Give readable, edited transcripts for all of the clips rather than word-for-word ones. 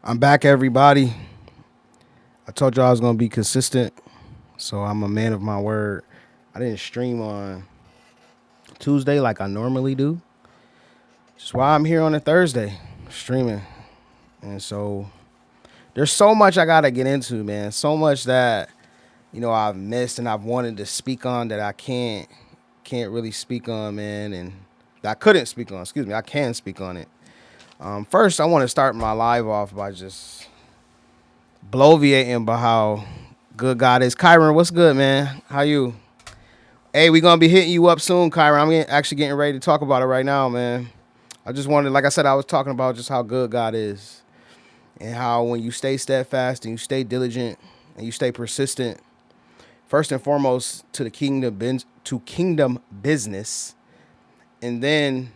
I'm back, everybody. I told y'all I was gonna be consistent, so I'm a man of my word. I didn't stream on Tuesday like I normally do. Just why I'm here on a Thursday streaming, and so there's so much I gotta get into, man. So much that I've missed and I've wanted to speak on that I can't really speak on, man, and that I couldn't speak on. Excuse me, I can speak on it. First, I want to start my live off by just bloviating about how good God is. Kyron, what's good, man? How you? Hey, we gonna be hitting you up soon, Kyron. Actually getting ready to talk about it right now, man. I just wanted, like I said, I was talking about just how good God is and how when you stay steadfast and you stay diligent and you stay persistent, first and foremost to the kingdom business, and then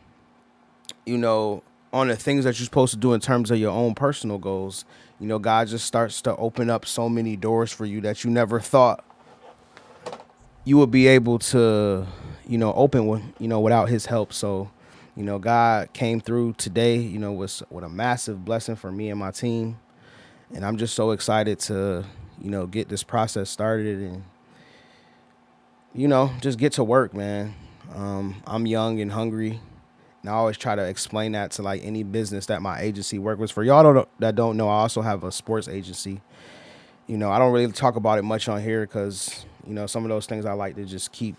on the things that you're supposed to do in terms of your own personal goals. God just starts to open up so many doors for you that you never thought you would be able to, open with, without his help. So, God came through today, with a massive blessing for me and my team. And I'm just so excited to, get this process started and, just get to work, man. I'm young and hungry. And I always try to explain that to like any business that my agency work with. For y'all that don't know, I also have a sports agency. I don't really talk about it much on here because, some of those things I like to just keep,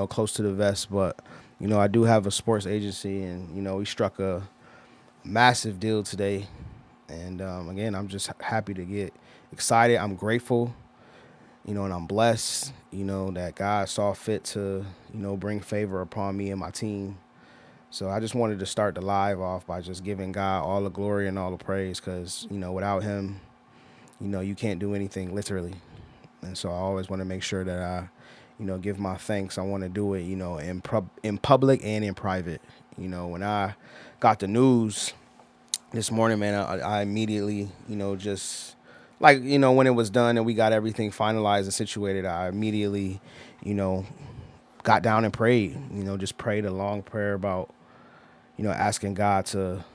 close to the vest. But, I do have a sports agency and, we struck a massive deal today. And again, I'm just happy to get excited. I'm grateful, and I'm blessed, that God saw fit to, bring favor upon me and my team. So I just wanted to start the live off by just giving God all the glory and all the praise because, without him, you can't do anything literally. And so I always want to make sure that I, give my thanks. I want to do it, in public and in private. When I got the news this morning, man, I immediately, just like, when it was done and we got everything finalized and situated, I immediately, you know, got down and prayed, just prayed a long prayer about, asking God to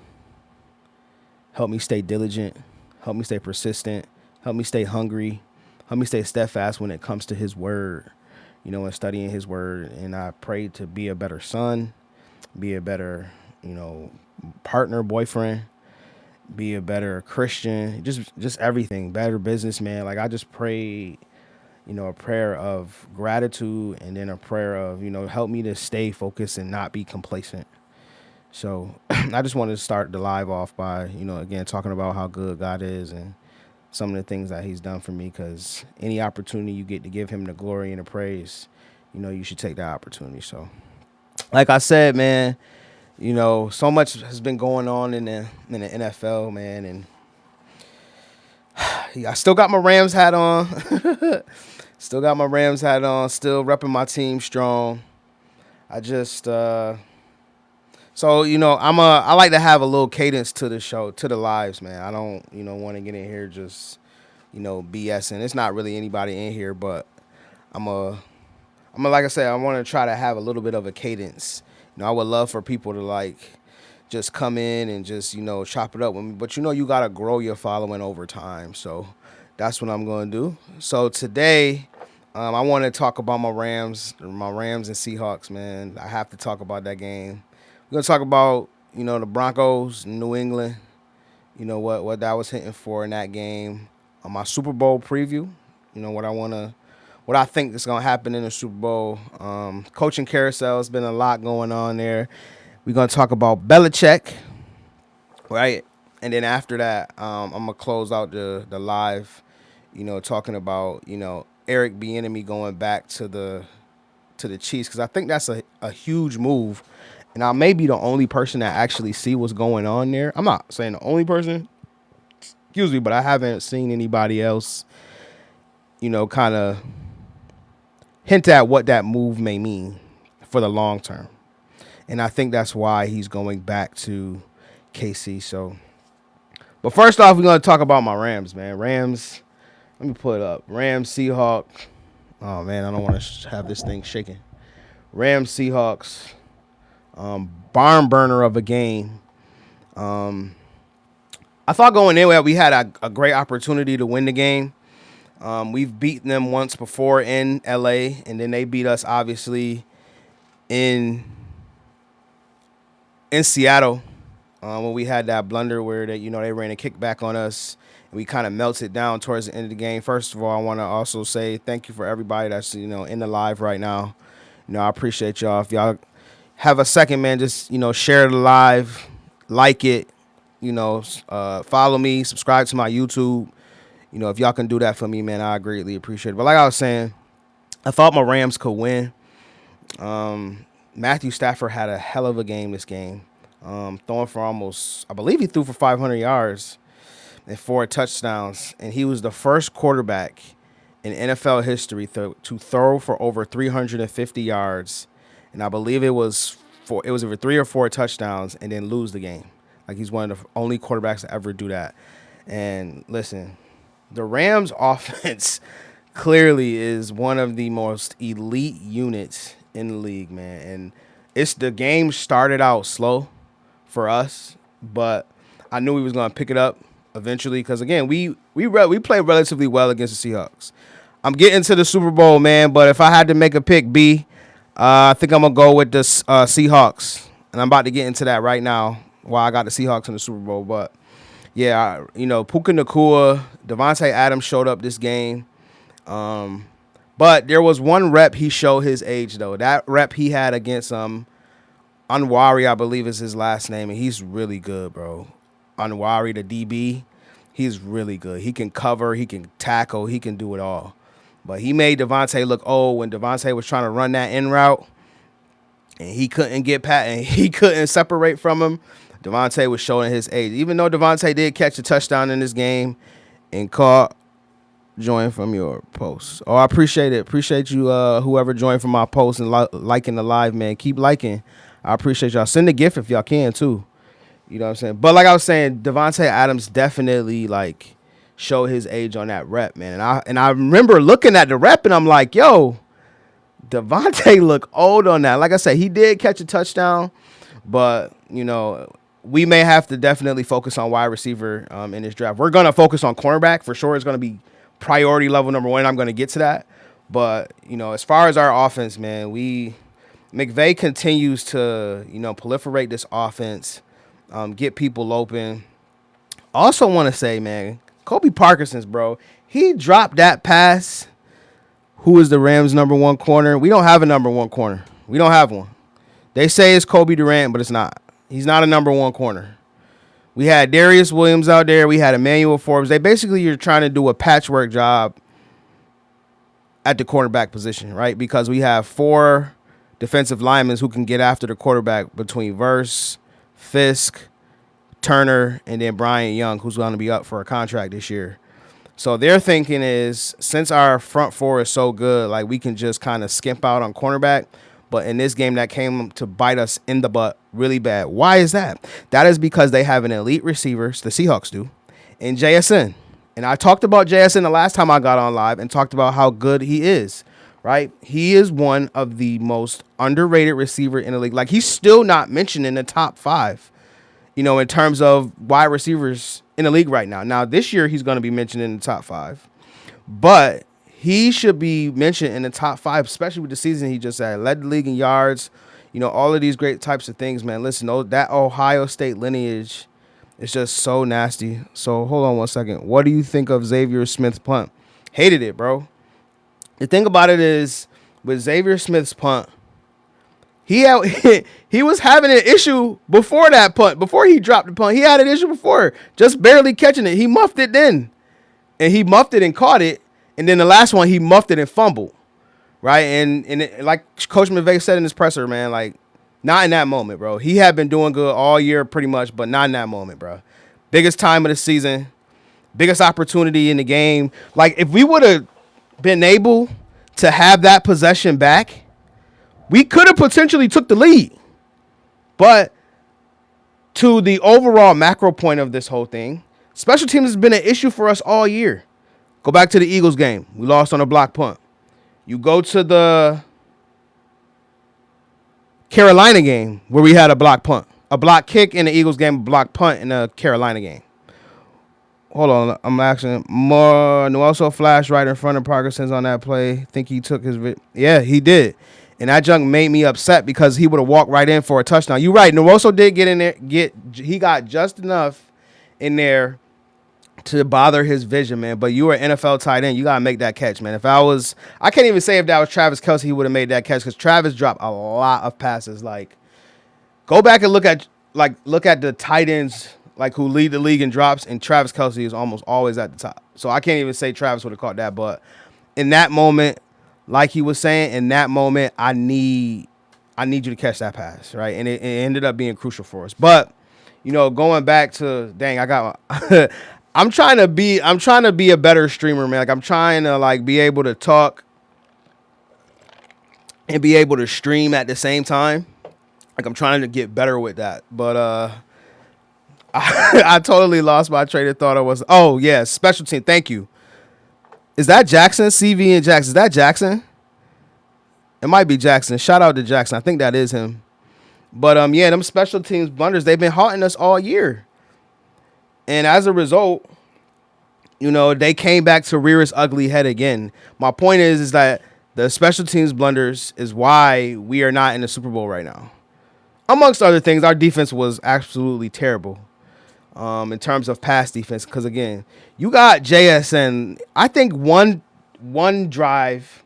help me stay diligent, help me stay persistent, help me stay hungry, help me stay steadfast when it comes to his word, and studying his word. And I prayed to be a better son, be a better, partner, boyfriend, be a better Christian, just everything, better businessman. Like I just prayed, a prayer of gratitude and then a prayer of, help me to stay focused and not be complacent. So I just wanted to start the live off by, again, talking about how good God is and some of the things that he's done for me, because any opportunity you get to give him the glory and the praise, you should take that opportunity. So like I said, man, so much has been going on in the NFL, man, and I still got my Rams hat on. Still got my Rams hat on, still repping my team strong. I just I like to have a little cadence to the show, to the lives, man. I don't, want to get in here just, BSing. It's not really anybody in here, but like I said, I want to try to have a little bit of a cadence. I would love for people to like just come in and just, chop it up with me. But you gotta grow your following over time. So that's what I'm gonna do. So today, I want to talk about my Rams and Seahawks, man. I have to talk about that game. We're gonna talk about, the Broncos, New England. What that was hitting for in that game. My Super Bowl preview. What I think is gonna happen in the Super Bowl. Coaching carousel has been a lot going on there. We're gonna talk about Belichick, right? And then after that, I'm gonna close out the live, talking about Eric Bieniemy going back to the Chiefs, because I think that's a huge move, and I may be the only person that actually see what's going on there. I'm not saying the only person, excuse me, but I haven't seen anybody else, kind of hint at what that move may mean for the long term. And I think that's why he's going back to KC. So, but first off, we're going to talk about my Rams, man. Rams, let me pull it up. Rams, Seahawks. Oh, man, I don't want to have this thing shaking. Rams, Seahawks, barn burner of a game. I thought going in we had a great opportunity to win the game. We've beaten them once before in LA, and then they beat us obviously in Seattle when we had that blunder where they ran a kickback on us and we kind of melted down towards the end of the game. First of all, I want to also say thank you for everybody that's in the live right now. I appreciate y'all. If y'all have a second, man, just share the live, like it, follow me, subscribe to my YouTube. If y'all can do that for me, man, I greatly appreciate it. But like I was saying, I thought my Rams could win. Matthew Stafford had a hell of a game this game. Throwing for I believe he threw for 500 yards and 4 touchdowns. And he was the first quarterback in NFL history to throw for over 350 yards. And I believe it was over 3 or 4 touchdowns and then lose the game. Like, he's one of the only quarterbacks to ever do that. And listen, the Rams offense clearly is one of the most elite units in the league, man. And the game started out slow for us, but I knew we was going to pick it up eventually because, again, we played relatively well against the Seahawks. I'm getting to the Super Bowl, man, but if I had to make a pick B, I think I'm going to go with the Seahawks, and I'm about to get into that right now while I got the Seahawks in the Super Bowl. But, yeah, Puka Nacua, Devontae Adams showed up this game. But there was one rep he showed his age, though. That rep he had against Anwari, I believe is his last name, and he's really good, bro. Anwari, the DB, he's really good. He can cover, he can tackle, he can do it all. But he made Devontae look old when Devontae was trying to run that in route, and he couldn't get past, and he couldn't separate from him. Devontae was showing his age. Even though Devontae did catch a touchdown in this game and caught join from your post. Oh, I appreciate it. Appreciate you, whoever joined from my post and liking the live, man. Keep liking. I appreciate y'all. Send a gift if y'all can, too. You know what I'm saying? But like I was saying, Devontae Adams definitely, showed his age on that rep, man. And I remember looking at the rep, and I'm like, yo, Devontae look old on that. Like I said, he did catch a touchdown, but, we may have to definitely focus on wide receiver in this draft. We're going to focus on cornerback. For sure, it's going to be priority level number 1. I'm going to get to that. But, as far as our offense, man, McVay continues to, proliferate this offense, get people open. Also want to say, man, Kobe Parkinson's, bro, he dropped that pass. Who is the Rams' number 1 corner? We don't have a number 1 corner. We don't have one. They say it's Kobe Durant, but it's not. He's not a number 1 corner. We had Darius Williams out there. We had Emmanuel Forbes. You're trying to do a patchwork job at the cornerback position, right? Because we have 4 defensive linemen who can get after the quarterback between Verse, Fisk, Turner, and then Brian Young, who's going to be up for a contract this year. So their thinking is, since our front 4 is so good, we can just kind of skimp out on cornerback. But in this game, that came to bite us in the butt really bad. Why is that? That is because they have an elite receiver, the Seahawks do, in JSN. And I talked about JSN the last time I got on live and talked about how good he is, right? He is one of the most underrated receiver in the league. He's still not mentioned in the top 5, in terms of wide receivers in the league right now. Now, this year, he's going to be mentioned in the top 5. But he should be mentioned in the top 5, especially with the season he just had. Led the league in yards, all of these great types of things, man. Listen, that Ohio State lineage is just so nasty. So hold on one second. What do you think of Xavier Smith's punt? Hated it, bro. The thing about it is, with Xavier Smith's punt, he was having an issue before that punt. Before he dropped the punt, he had an issue before, just barely catching it. He muffed it then, and he muffed it and caught it. And then the last one, he muffed it and fumbled, right? And like Coach McVay said in his presser, man, not in that moment, bro. He had been doing good all year pretty much, but not in that moment, bro. Biggest time of the season, biggest opportunity in the game. If we would have been able to have that possession back, we could have potentially took the lead. But to the overall macro point of this whole thing, special teams has been an issue for us all year. Go back to the Eagles game. We lost on a block punt. You go to the Carolina game where we had a block punt. A block kick in the Eagles game, a block punt in the Carolina game. Hold on, I'm asking. More also flashed right in front of Parkinson's on that play. Think he took his. Yeah, he did, and that junk made me upset because he would have walked right in for a touchdown. You're right. Nwosu did get in there. He got just enough in there to bother his vision, man. But you were an NFL tight end. You gotta make that catch, man. I can't even say if that was Travis Kelce, he would have made that catch because Travis dropped a lot of passes. Like, go back and look at the tight ends like who lead the league in drops, and Travis Kelce is almost always at the top. So I can't even say Travis would have caught that. But in that moment, like he was saying, in that moment, I need you to catch that pass, right? And it ended up being crucial for us. But going back to I got I'm trying to be a better streamer, man. Like I'm trying to be able to talk and be able to stream at the same time. Like I'm trying to get better with that. But I totally lost my train of thought. Special team. Thank you. Is that Jackson? CV and Jackson. Is that Jackson? It might be Jackson. Shout out to Jackson. I think that is him. But them special teams blunders, they've been haunting us all year. And as a result, they came back to rear its ugly head again. My point is that the special teams blunders is why we are not in the Super Bowl right now. Amongst other things, our defense was absolutely terrible in terms of pass defense. Because, again, you got JSN. I think one drive,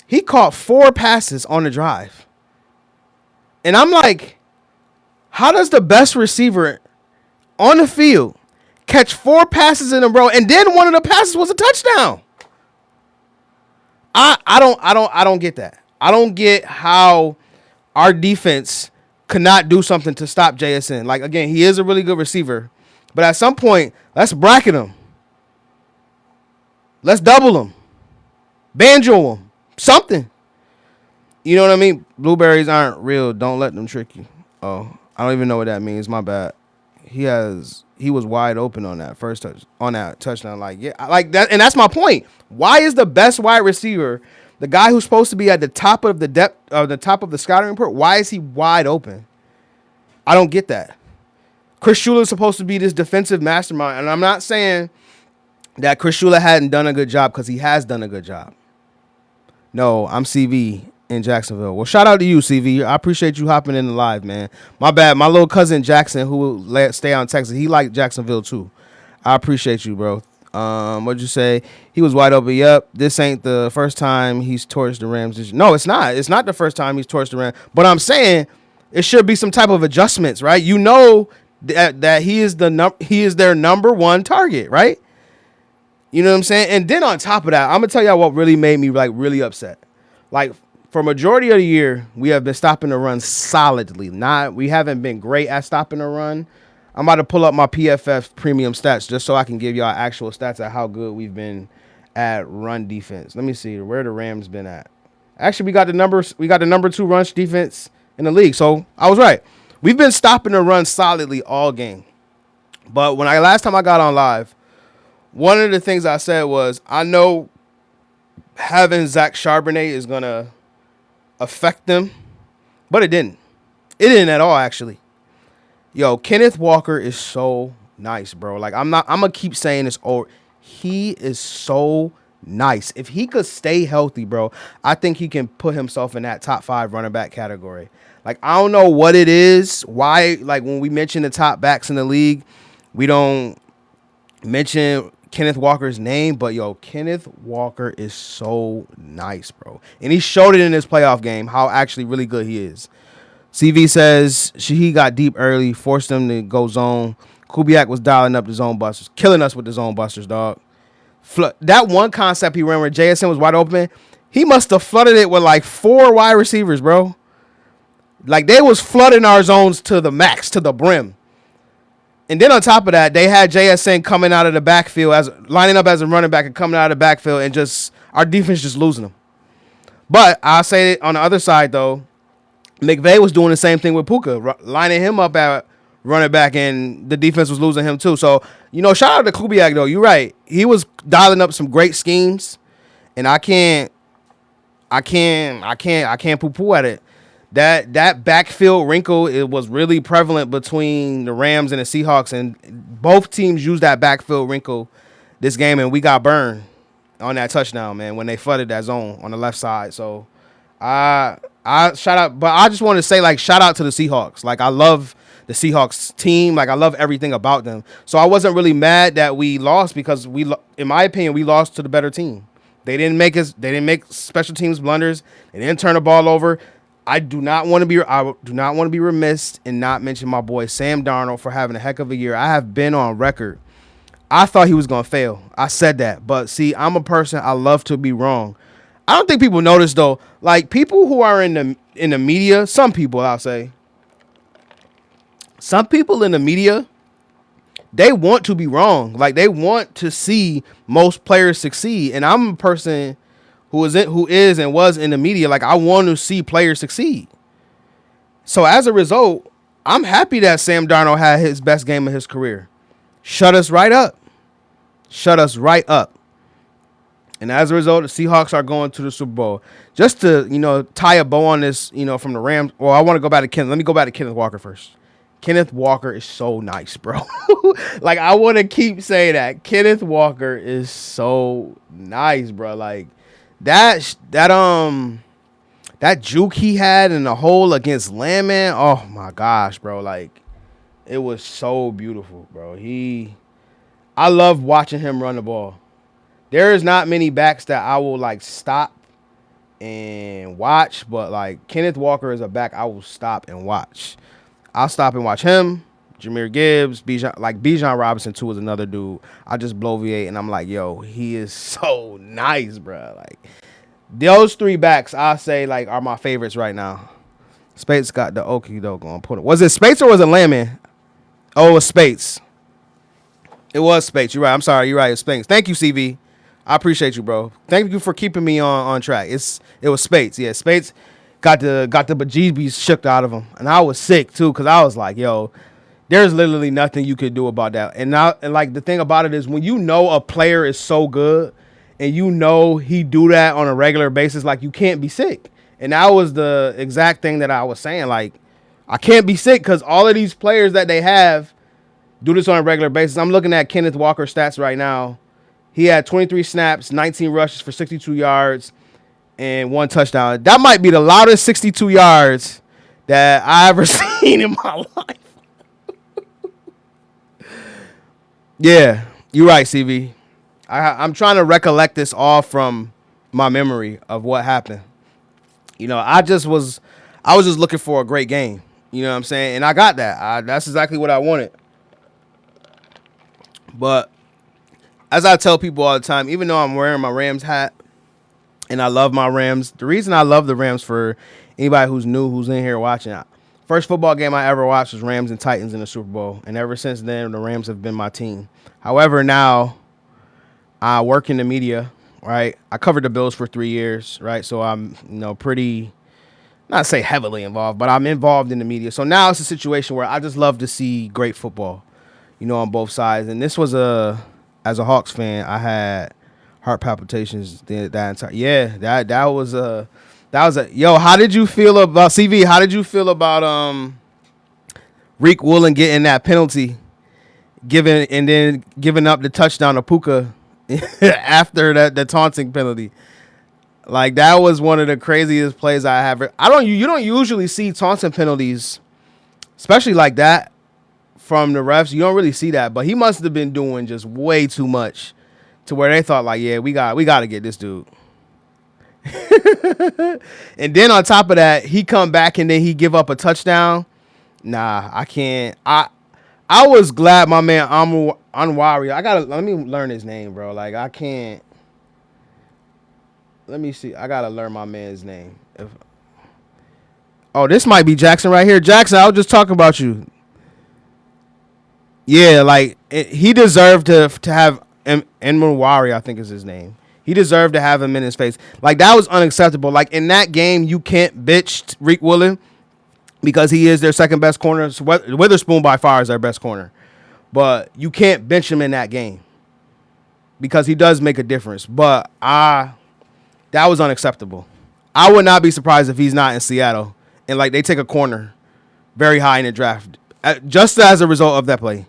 he caught 4 passes on the drive. And I'm like, how does the best receiver on the field catch 4 passes in a row, and then one of the passes was a touchdown? I don't get that. I don't get how our defense could not do something to stop JSN. Like, again, he is a really good receiver, but at some point, let's bracket him. Let's double him. Banjo him. Something. You know what I mean? Blueberries aren't real. Don't let them trick you. Oh, I don't even know what that means. My bad. He was wide open on that first touchdown. Like that, and that's my point. Why is the best wide receiver, the guy who's supposed to be at the top of the depth of the top of the scouting report, why is he wide open? I don't get that. Chris Shula is supposed to be this defensive mastermind, and I'm not saying that Chris Shula hadn't done a good job, because he has done a good job. No, I'm CV in Jacksonville. Well, shout out to you, CV. I appreciate you hopping in the live, man. My bad. My little cousin Jackson, who will stay out in Texas, he liked Jacksonville too. I appreciate you, bro. What'd you say? He was wide open. Yep. This ain't the first time he's torched the Rams. No, it's not. It's not the first time he's torched the Rams. But I'm saying it should be some type of adjustments, right? You know that he is their number one target, right? You know what I'm saying? And then on top of that, I'm gonna tell y'all what really made me really upset. Like, for majority of the year, we have been stopping the run solidly. We haven't been great at stopping the run. I'm about to pull up my PFF premium stats just so I can give y'all actual stats at how good we've been at run defense. Let me see where the Rams been at. Actually, we got the number 2 rush defense in the league. So I was right. We've been stopping the run solidly all game. But last time I got on live, one of the things I said was, I know having Zach Charbonnet is gonna affect them, but it didn't. It didn't at all, actually. Yo, Kenneth Walker is so nice, bro. Like, I'm gonna keep saying this over. He is so nice. If he could stay healthy, bro, I think he can put himself in that top 5 running back category. Like, I don't know what it is. Why, like, when we mention the top backs in the league, we don't mention Kenneth Walker's name, but yo, Kenneth Walker is so nice, bro. And he showed it in his playoff game how actually really good he is. CV says he got deep early, forced them to go zone. Kubiak was dialing up the zone busters, killing us with the zone busters, dog. That one concept he ran where JSN was wide open, he must have flooded it with like 4 wide receivers, bro. Like, they was flooding our zones to the max, to the brim. And then on top of that, they had JSN coming out of the backfield, lining up as a running back and coming out of the backfield, and just our defense just losing them. But I'll say it on the other side, though, McVay was doing the same thing with Puka, lining him up at running back, and the defense was losing him too. So, shout out to Kubiak, though. You're right. He was dialing up some great schemes, and I can't poo-poo at it. that backfield wrinkle, it was really prevalent between the Rams and the Seahawks, and both teams used that backfield wrinkle this game, and we got burned on that touchdown, man, when they flooded that zone on the left side. So I shout out, but I just want to say, like, shout out to the Seahawks. Like, I love the Seahawks team. Like, I love everything about them. So I wasn't really mad that we lost because in my opinion, we lost to the better team. They didn't make special teams blunders. They didn't turn the ball over. I do not want to be remiss and not mention my boy Sam Darnold for having a heck of a year. I have been on record. I thought he was going to fail. I said that. But see, I'm a person, I love to be wrong. I don't think people notice, though. Like, people who are in the media, some people, I'll say, some people in the media, they want to be wrong. Like, they want to see most players succeed. And I'm a person who is and was in the media. Like, I want to see players succeed. So as a result, I'm happy that Sam Darnold had his best game of his career. Shut us right up. Shut us right up. And as a result, the Seahawks are going to the Super Bowl. Just to, tie a bow on this, from the Rams. Well, I want to go back to Kenneth. Let me go back to Kenneth Walker first. Kenneth Walker is so nice, bro. Like, I want to keep saying that. Kenneth Walker is so nice, bro. Like, that juke he had in the hole against Landman, oh my gosh, bro. Like, it was so beautiful, bro. I love watching him run the ball. There is not many backs that I will, like, stop and watch, but, like, Kenneth Walker is a back I will stop and watch. I'll stop and watch him, Jahmyr Gibbs, Bijan Robinson, too, is another dude. I just bloviate, and I'm like, yo, he is so nice, bro. Like, those three backs, I say, like, are my favorites right now. Spates got the Okie doke on. Was it Spates or was it Landman? Oh, it was Spates. It was Spates. You're right. I'm sorry. You're right. It's Spates. Thank you, CV. I appreciate you, bro. Thank you for keeping me on track. It was Spates. Yeah, Spates got the bejeebies shook out of him, and I was sick too because I was like, yo, there's literally nothing you could do about that. And like, the thing about it is, when you know a player is so good and he do that on a regular basis, like, you can't be sick. And that was the exact thing that I was saying. Like, I can't be sick because all of these players that they have do this on a regular basis. I'm looking at Kenneth Walker's stats right now. He had 23 snaps, 19 rushes for 62 yards, and 1 touchdown. That might be the loudest 62 yards that I ever seen in my life. Yeah, you're right, CV. I'm trying to recollect this all from my memory of what happened. I was just looking for a great game. You know what I'm saying? And I got that. That's exactly what I wanted. But as I tell people all the time, even though I'm wearing my Rams hat and I love my Rams, the reason I love the Rams, for anybody who's new, who's in here watching, first football game I ever watched was Rams and Titans in the Super Bowl. And ever since then, the Rams have been my team. However, now I work in the media, right? I covered the Bills for 3 years, right? So I'm, pretty, not say heavily involved, but I'm involved in the media. So now it's a situation where I just love to see great football, on both sides. And this was as a Hawks fan, I had heart palpitations that entire. Yeah, that was a. Yo, how did you feel about CV? How did you feel about Reek Woolen getting that penalty, giving up the touchdown to Puka after the taunting penalty? Like, that was one of the craziest plays I have. You don't usually see taunting penalties, especially like that, from the refs. You don't really see that, but he must have been doing just way too much to where they thought, like, yeah, we got to get this dude. And then on top of that, he come back and then he give up a touchdown. Nah, I can't. I was glad my man Anwari. Let me learn his name, bro. Like, I can't. Let me see. I gotta learn my man's name. This might be Jackson right here. Jackson, I was just talking about you. Yeah, like, he deserved to have Enmunwari, I think is his name. He deserved to have him in his face. Like, that was unacceptable. Like, in that game, you can't bitch Reek Woolen because he is their second best corner. So Witherspoon by far is their best corner. But you can't bench him in that game because he does make a difference. But that was unacceptable. I would not be surprised if he's not in Seattle and like they take a corner very high in the draft, just as a result of that play.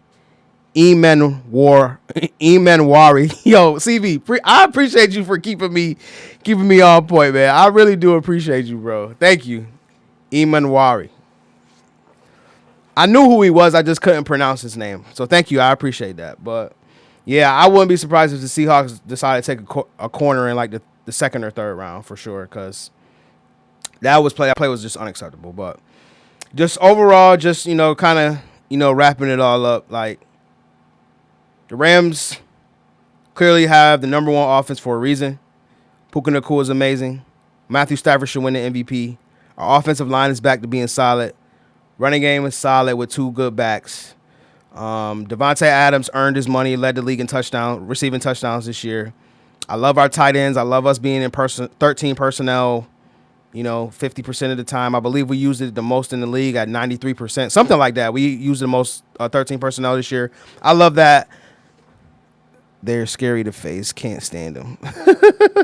Eman Wari. Yo, CV, I appreciate you for keeping me on point, man. I really do appreciate you, bro. Thank you. Eman Wari. I knew who he was, I just couldn't pronounce his name. So thank you, I appreciate that. But yeah, I wouldn't be surprised if the Seahawks decided to take a corner in like the second or third round for sure, because that play was just unacceptable. But just overall, just, kind of, wrapping it all up, like, the Rams clearly have the number one offense for a reason. Puka Nacua is amazing. Matthew Stafford should win the MVP. Our offensive line is back to being solid. Running game is solid with 2 good backs. Devontae Adams earned his money, led the league in receiving touchdowns this year. I love our tight ends. I love us being in 13 personnel, 50% of the time. I believe we used it the most in the league at 93%, something like that. We used the most 13 personnel this year. I love that. They're scary to face. Can't stand them.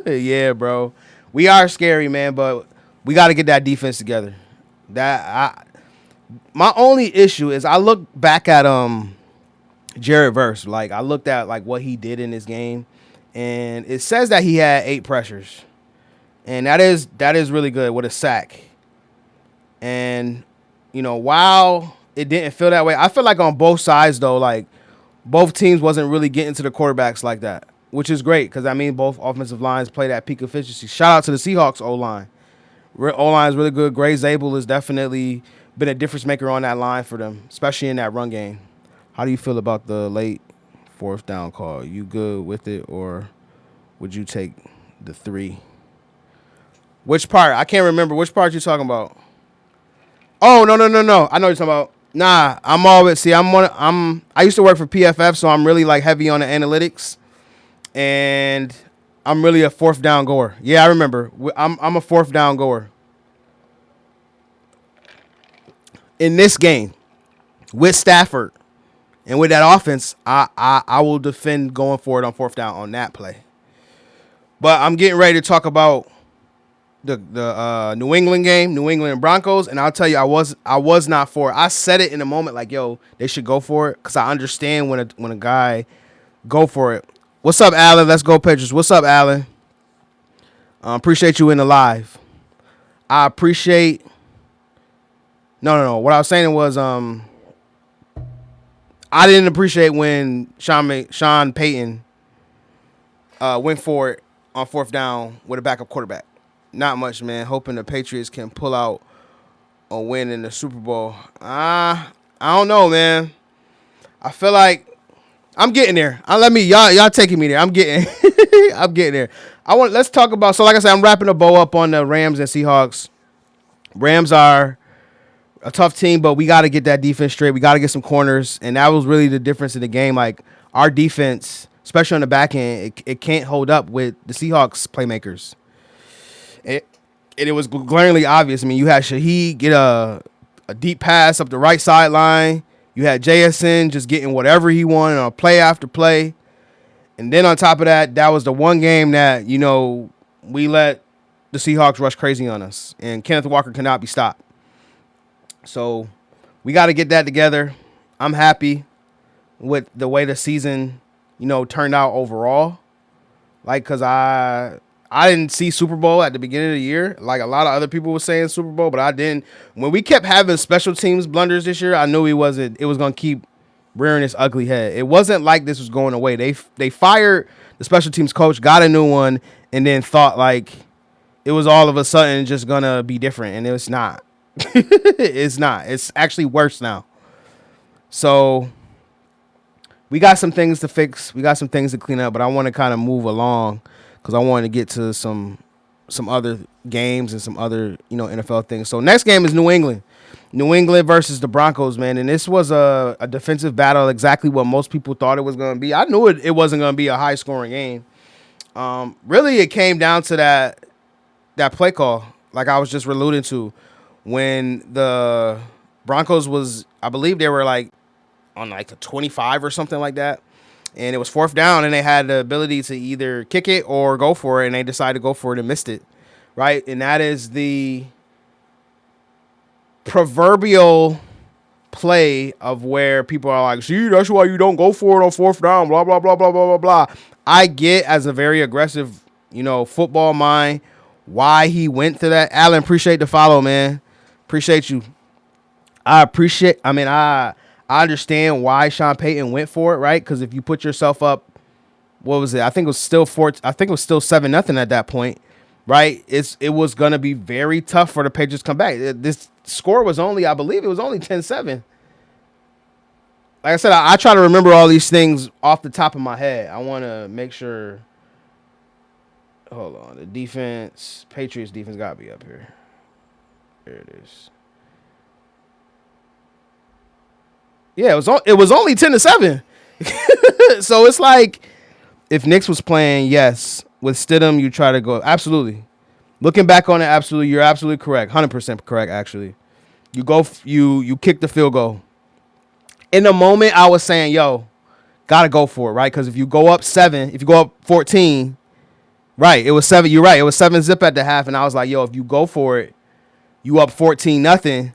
Yeah, bro. We are scary, man, but we got to get that defense together. My only issue is I look back at Jared Verse. Like, I looked at like what he did in this game, and it says that he had 8 pressures. And that is really good with a sack. And, while it didn't feel that way, I feel like on both sides, though, like, both teams wasn't really getting to the quarterbacks like that, which is great because, both offensive lines played at peak efficiency. Shout out to the Seahawks O-line. O-line is really good. Gray Zabel has definitely been a difference maker on that line for them, especially in that run game. How do you feel about the late 4th down call? You good with it, or would you take the 3? Which part? I can't remember. Which part you talking about? Oh, no. I know what you're talking about. Nah, I used to work for PFF, so I'm really like heavy on the analytics, and I'm really a 4th down goer. Yeah, I remember. I'm a 4th down goer. In this game, with Stafford and with that offense, I will defend going forward on 4th down on that play. But I'm getting ready to talk about the New England game, New England Broncos, and I'll tell you, I was not for it. I said it in a moment, like, yo, they should go for it, because I understand when a guy go for it. What's up, Alan? Let's go Patriots. What's up, Alan? Appreciate you in the live. I appreciate. No. What I was saying was, I didn't appreciate when Sean Payton went for it on 4th down with a backup quarterback. Not much, man. Hoping the Patriots can pull out a win in the Super Bowl. I don't know, man. I feel like I'm getting there. Y'all taking me there. I'm getting there. Let's talk about, so like I said, I'm wrapping a bow up on the Rams and Seahawks. Rams are a tough team, but we got to get that defense straight. We got to get some corners, and that was really the difference in the game. Like, our defense, especially on the back end, it can't hold up with the Seahawks playmakers. It was glaringly obvious. You had Shaheed get a deep pass up the right sideline. You had JSN just getting whatever he wanted on play after play. And then on top of that, that was the one game that, we let the Seahawks rush crazy on us. And Kenneth Walker cannot be stopped. So we got to get that together. I'm happy with the way the season, turned out overall. Like, because I didn't see Super Bowl at the beginning of the year. Like a lot of other people were saying Super Bowl, but I didn't. When we kept having special teams blunders this year, I knew it was going to keep rearing its ugly head. It wasn't like this was going away. They fired the special teams coach, got a new one, and then thought like it was all of a sudden just going to be different, and it's not. It's not. It's actually worse now. So we got some things to fix. We got some things to clean up, but I want to kind of move along because I wanted to get to some other games and some other, NFL things. So next game is New England. New England versus the Broncos, man. And this was a defensive battle, exactly what most people thought it was going to be. I knew it wasn't going to be a high-scoring game. Really, it came down to that play call, like I was just alluding to, when the Broncos was, I believe they were like on like a 25 or something like that. And it was 4th down, and they had the ability to either kick it or go for it, and they decided to go for it and missed it, right? And that is the proverbial play of where people are like, see, that's why you don't go for it on fourth down, blah, blah, blah, blah, blah, blah, blah. I get, as a very aggressive, football mind, why he went to that. Alan, appreciate the follow, man. Appreciate you. I understand why Sean Payton went for it, right? Because if you put yourself up, what was it? I think it was still 7-0 at that point, right? It was gonna be very tough for the Patriots to come back. This score was only, I believe, it was only 10-7. Like I said, I try to remember all these things off the top of my head. I want to make sure. Hold on, the defense, Patriots defense got to be up here. There it is. Yeah, it was only 10-7. So it's like, if Knicks was playing, yes, with Stidham, you try to go. Absolutely. Looking back on it, absolutely, you're absolutely correct. 100% correct, actually. You kick the field goal. In the moment, I was saying, yo, got to go for it, right? Because if you go up 7, if you go up 14, right, it was 7. You're right. It was 7-0 at the half. And I was like, yo, if you go for it, you up 14-0.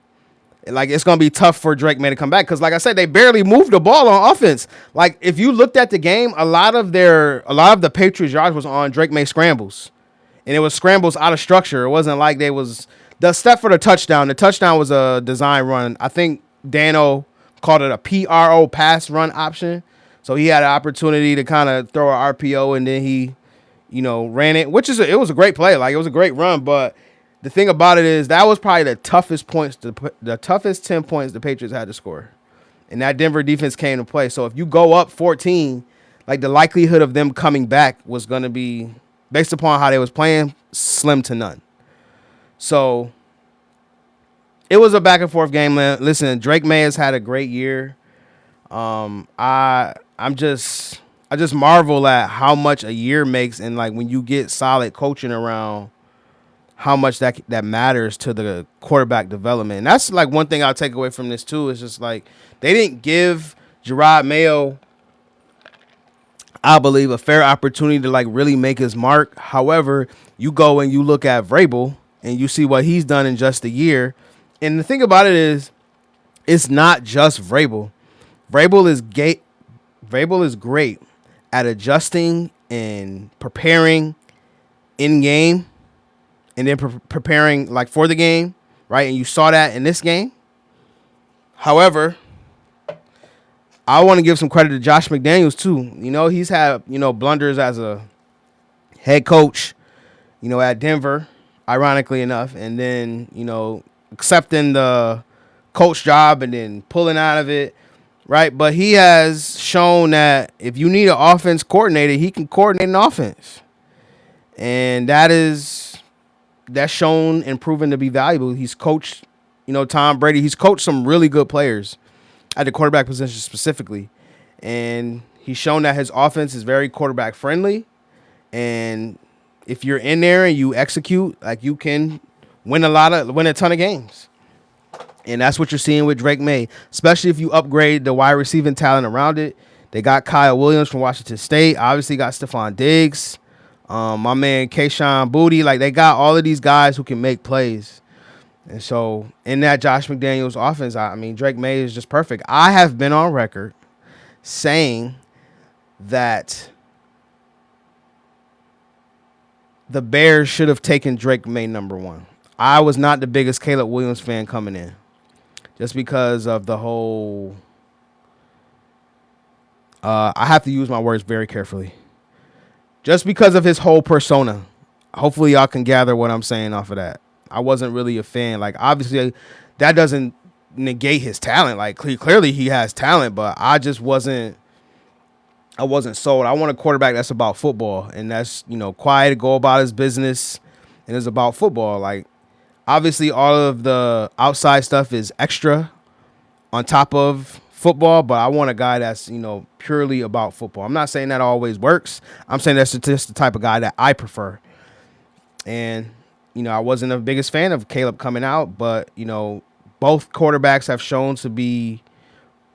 Like, it's going to be tough for Drake May to come back. Because, like I said, they barely moved the ball on offense. Like, if you looked at the game, a lot of the Patriots yards was on Drake May scrambles. And it was scrambles out of structure. It wasn't like they was the step for the touchdown. The touchdown was a design run. I think Dano called it a PRO, pass run option. So he had an opportunity to kind of throw an RPO, and then he, ran it, which it was a great play. Like, it was a great run. But the thing about it is that was probably the toughest 10 points the Patriots had to score. And that Denver defense came to play. So if you go up 14, like, the likelihood of them coming back was going to be, based upon how they was playing, slim to none. So it was a back and forth game. Listen, Drake May has had a great year. I just marvel at how much a year makes, and like when you get solid coaching around, how much that matters to the quarterback development. And that's like one thing I'll take away from this too. Is just like they didn't give Gerard Mayo, I believe, a fair opportunity to like really make his mark. However, you go and you look at Vrabel and you see what he's done in just a year. And the thing about it is, it's not just Vrabel. Vrabel is great at adjusting and preparing in game, and then preparing like for the game, right? And you saw that in this game. However, I want to give some credit to Josh McDaniels too. He's had, blunders as a head coach, at Denver, ironically enough, and then, accepting the coach job and then pulling out of it, right? But he has shown that if you need an offense coordinator, he can coordinate an offense. And that's shown and proven to be valuable. He's coached, Tom Brady. He's coached some really good players at the quarterback position specifically. And he's shown that his offense is very quarterback friendly. And if you're in there and you execute, like, you can win a ton of games. And that's what you're seeing with Drake May, especially if you upgrade the wide receiving talent around it. They got Kyle Williams from Washington State. Obviously got Stephon Diggs. My man Kayshon Boutte. Like, they got all of these guys who can make plays. And so in that Josh McDaniels offense, I mean, Drake May is just perfect. I have been on record saying that the Bears should have taken Drake May number 1. I was not the biggest Caleb Williams fan coming in, just because of the whole, I have to use my words very carefully, just because of his whole persona. Hopefully y'all can gather what I'm saying off of that. I wasn't really a fan. Like, obviously that doesn't negate his talent. Like, clearly he has talent, but I wasn't sold. I want a quarterback that's about football, and that's, quiet to go about his business, and it's about football. Like, obviously all of the outside stuff is extra on top of football, but I want a guy that's, purely about football. I'm not saying that always works. I'm saying that's just the type of guy that I prefer. And, I wasn't the biggest fan of Caleb coming out, but, both quarterbacks have shown to be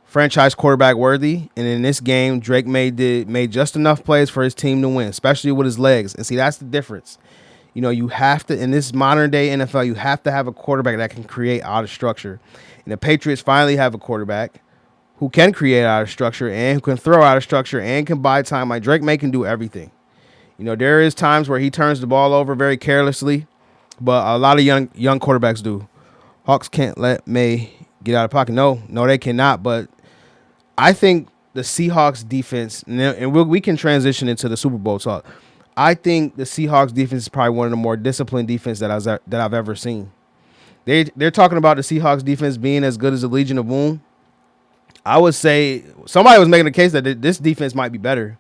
franchise quarterback worthy. And in this game, Drake made just enough plays for his team to win, especially with his legs. And see, that's the difference. You know, you have to, in this modern day NFL, you have to have a quarterback that can create out of structure. And the Patriots finally have a quarterback who can create out of structure and who can throw out of structure and can buy time. Like Drake May can do everything. You know, there is times where he turns the ball over very carelessly, but a lot of young quarterbacks do. Hawks can't let May get out of pocket. No, they cannot. But I think the Seahawks defense, and we can transition into the Super Bowl talk. I think the Seahawks defense is probably one of the more disciplined defense that I've ever seen. They're talking about the Seahawks defense being as good as the Legion of Boom. I would say somebody was making a case that this defense might be better.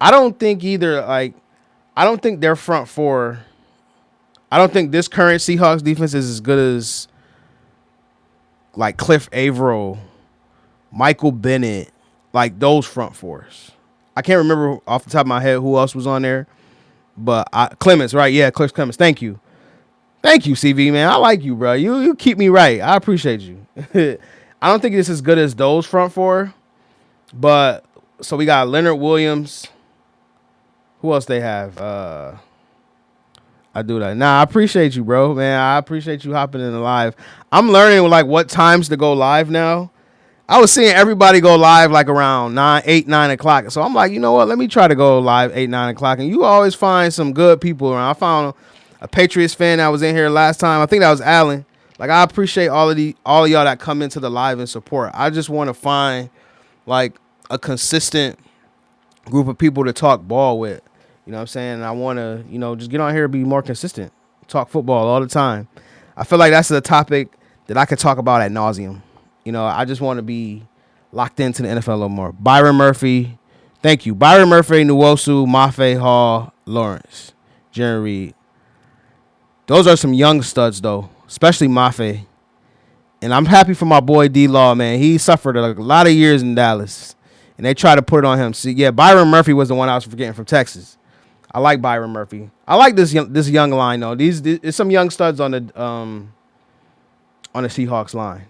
I don't think either. Like, I don't think their front four. I don't think this current Seahawks defense is as good as like Cliff Averill, Michael Bennett, like those front fours. I can't remember off the top of my head who else was on there, but Clemens, right? Yeah, Cliff Clemens. Thank you, CV man. I like you, bro. You keep me right. I appreciate you. I don't think it's as good as those front four, but so we got Leonard Williams. Who else they have? I do that. Nah, I appreciate you, bro, man. I appreciate you hopping in the live. I'm learning like what times to go live now. I was seeing everybody go live like around 9 o'clock. So I'm like, you know what? Let me try to go live 8, 9 o'clock. And you always find some good people around. I found a Patriots fan that was in here last time. I think that was Allen. Like, I appreciate all of y'all that come into the live and support. I just want to find like a consistent group of people to talk ball with. You know what I'm saying? And I want to, just get on here and be more consistent. Talk football all the time. I feel like that's a topic that I could talk about ad nauseum. I just want to be locked into the NFL a little more. Byron Murphy. Thank you. Byron Murphy, Nwosu, Mafe Hall, Lawrence, Jerry Reed. Those are some young studs, though, especially Mafe. And I'm happy for my boy D-Law, man. He suffered a lot of years in Dallas, and they tried to put it on him. See, yeah, Byron Murphy was the one I was forgetting from Texas. I like Byron Murphy. I like this young line, though. There's some young studs on the Seahawks line.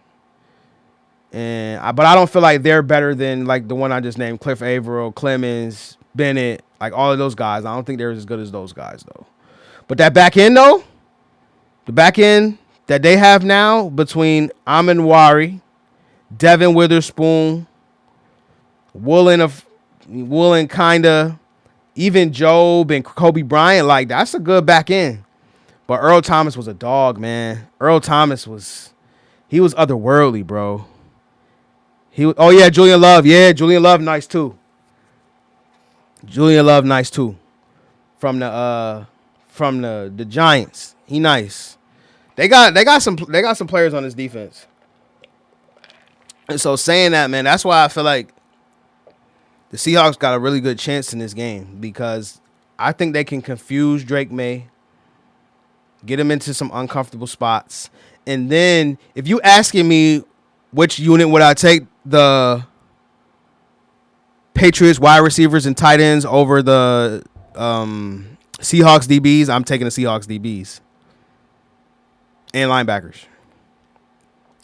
But I don't feel like they're better than like the one I just named, Cliff Averill, Clemens, Bennett, like all of those guys. I don't think they're as good as those guys, though. But that back end, though, the back end that they have now between Amin Wari, Devin Witherspoon, Woolen, kinda, even Job and Kobe Bryant, like that's a good back end. But Earl Thomas was a dog, man. Earl Thomas was otherworldly, bro. Julian Love. Yeah, Julian Love, nice too. From the Giants. He nice. They got some players on this defense. And so saying that, man, that's why I feel like the Seahawks got a really good chance in this game, because I think they can confuse Drake May, get him into some uncomfortable spots. And then if you asking me which unit would I take, the Patriots wide receivers and tight ends over the Seahawks DBs, I'm taking the Seahawks DBs and linebackers.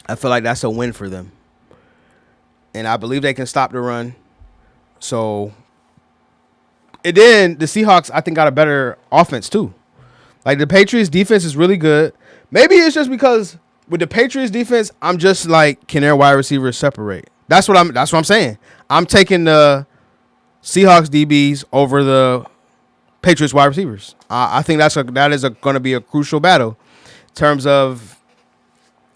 I feel like that's a win for them. And I believe they can stop the run. So, and then the Seahawks, I think, got a better offense too. Like, the Patriots defense is really good. Maybe it's just because with the Patriots defense, I'm just like, can their wide receivers separate? That's what I'm saying. I'm taking the Seahawks DBs over the Patriots wide receivers. I think that is going to be a crucial battle in terms of,